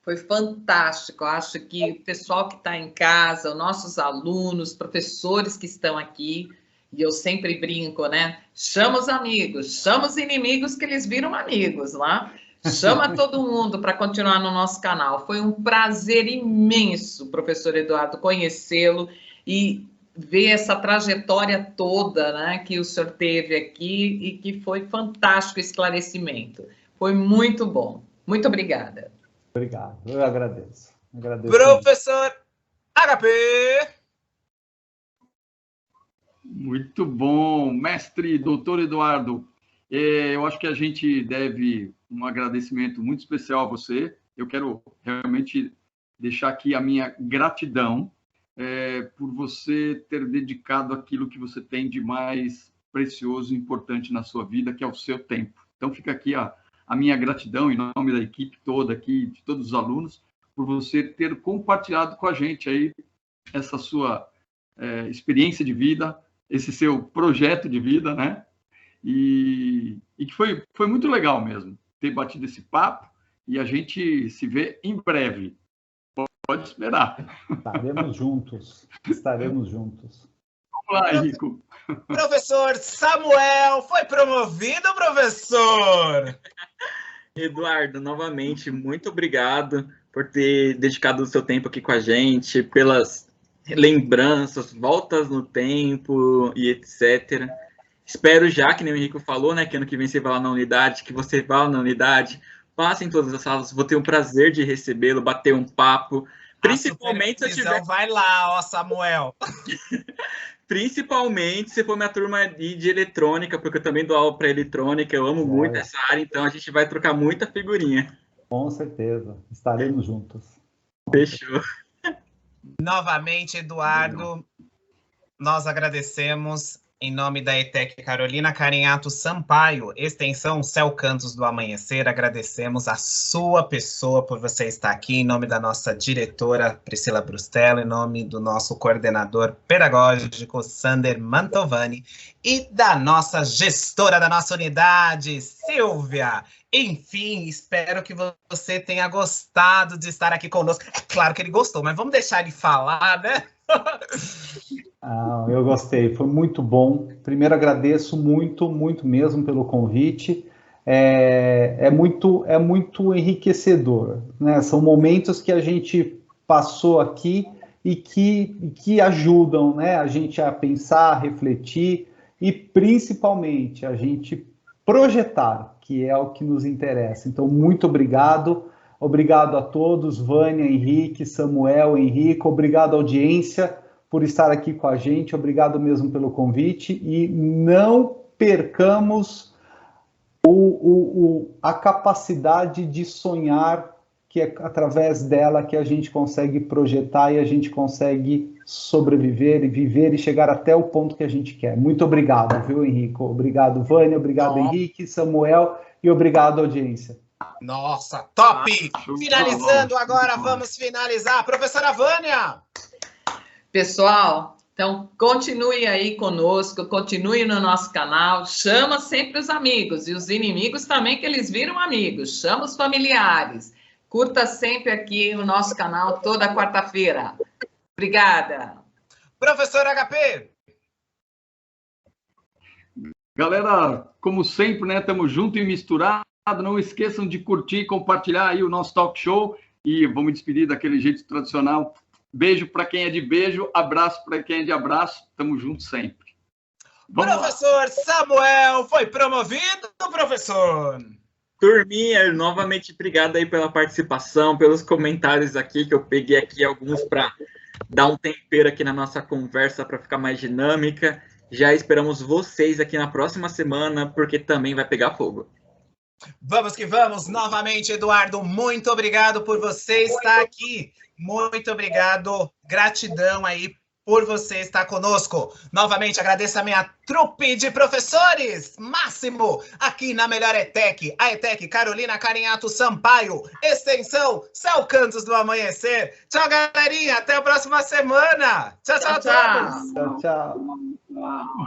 Foi fantástico. Eu acho que o pessoal que está em casa, os nossos alunos, professores que estão aqui, e eu sempre brinco, né? Chama os amigos, chama os inimigos que eles viram amigos lá. Chama todo mundo para continuar no nosso canal. Foi um prazer imenso, professor Eduardo, conhecê-lo e ver essa trajetória toda, né, que o senhor teve aqui e que foi fantástico o esclarecimento. Foi muito bom. Muito obrigada. Obrigado, eu agradeço. Professor HP! Muito bom, mestre, doutor Eduardo. Eu acho que a gente deve um agradecimento muito especial a você. Eu quero realmente deixar aqui a minha gratidão por você ter dedicado aquilo que você tem de mais precioso e importante na sua vida, que é o seu tempo. Então, fica aqui a minha gratidão em nome da equipe toda aqui, de todos os alunos, por você ter compartilhado com a gente aí essa sua experiência de vida, esse seu projeto de vida, né? E que foi muito legal mesmo ter batido esse papo e a gente se vê em breve. Pode esperar. Estaremos juntos. Vamos lá, Henrico. Professor Samuel, foi promovido, professor! Eduardo, novamente, muito obrigado por ter dedicado o seu tempo aqui com a gente, pelas lembranças, voltas no tempo e etc. Espero já, que nem o Henrique falou, né, que ano que vem você vai lá na unidade, que você vá lá na unidade, passe em todas as salas, vou ter o prazer de recebê-lo, bater um papo, principalmente se eu tiver... Vai lá, ó, Samuel! Principalmente se for minha turma de eletrônica, porque eu também dou aula para eletrônica, eu amo muito essa área, então a gente vai trocar muita figurinha. Com certeza, estaremos juntos. Fechou. Novamente, Eduardo, nós agradecemos em nome da ETEC Carolina Carinhato Sampaio, extensão Céu Cantos do Amanhecer. Agradecemos a sua pessoa por você estar aqui, em nome da nossa diretora Priscila Brustelo, em nome do nosso coordenador pedagógico Sander Mantovani e da nossa gestora da nossa unidade, Silvia. Enfim, espero que você tenha gostado de estar aqui conosco. É claro que ele gostou, mas vamos deixar ele falar, né? Eu gostei, foi muito bom. Primeiro, agradeço muito mesmo pelo convite. É muito enriquecedor, né? São momentos que a gente passou aqui e que ajudam, né, a gente a pensar, a refletir e, principalmente, a gente projetar, que é o que nos interessa. Então, muito obrigado. Obrigado a todos, Vânia, Henrique, Samuel, Henrique, obrigado, audiência, por estar aqui com a gente, obrigado mesmo pelo convite, e não percamos a capacidade de sonhar, que é através dela que a gente consegue projetar e a gente consegue sobreviver e viver e chegar até o ponto que a gente quer. Muito obrigado, viu, Henrique? Obrigado, Vânia, obrigado, Henrique, Samuel, e obrigado, audiência. Nossa, top! Finalizando agora, vamos finalizar. Professora Vânia! Pessoal, então continue aí conosco, continue no nosso canal, chama sempre os amigos e os inimigos também, que eles viram amigos, chama os familiares. Curta sempre aqui o nosso canal toda quarta-feira. Obrigada. Professor HP! Galera, como sempre, né, estamos juntos e misturados. Não esqueçam de curtir e compartilhar aí o nosso talk show. E vamos despedir daquele jeito tradicional. Beijo para quem é de beijo, abraço para quem é de abraço. Estamos juntos sempre. Vamos professor lá. Samuel foi promovido, professor. Turminha, novamente obrigado aí pela participação, pelos comentários aqui, que eu peguei aqui alguns para dar um tempero aqui na nossa conversa para ficar mais dinâmica. Já esperamos vocês aqui na próxima semana, porque também vai pegar fogo. Vamos que vamos. Novamente, Eduardo, muito obrigado por você estar aqui. Muito obrigado. Gratidão aí por você estar conosco. Novamente, agradeço a minha trupe de professores, Máximo, aqui na Melhor ETEC, a ETEC Carolina Carinhato Sampaio, extensão Céu Cantos do Amanhecer. Tchau, galerinha. Até a próxima semana. Tchau, tchau, tchau. todos. Tchau, tchau.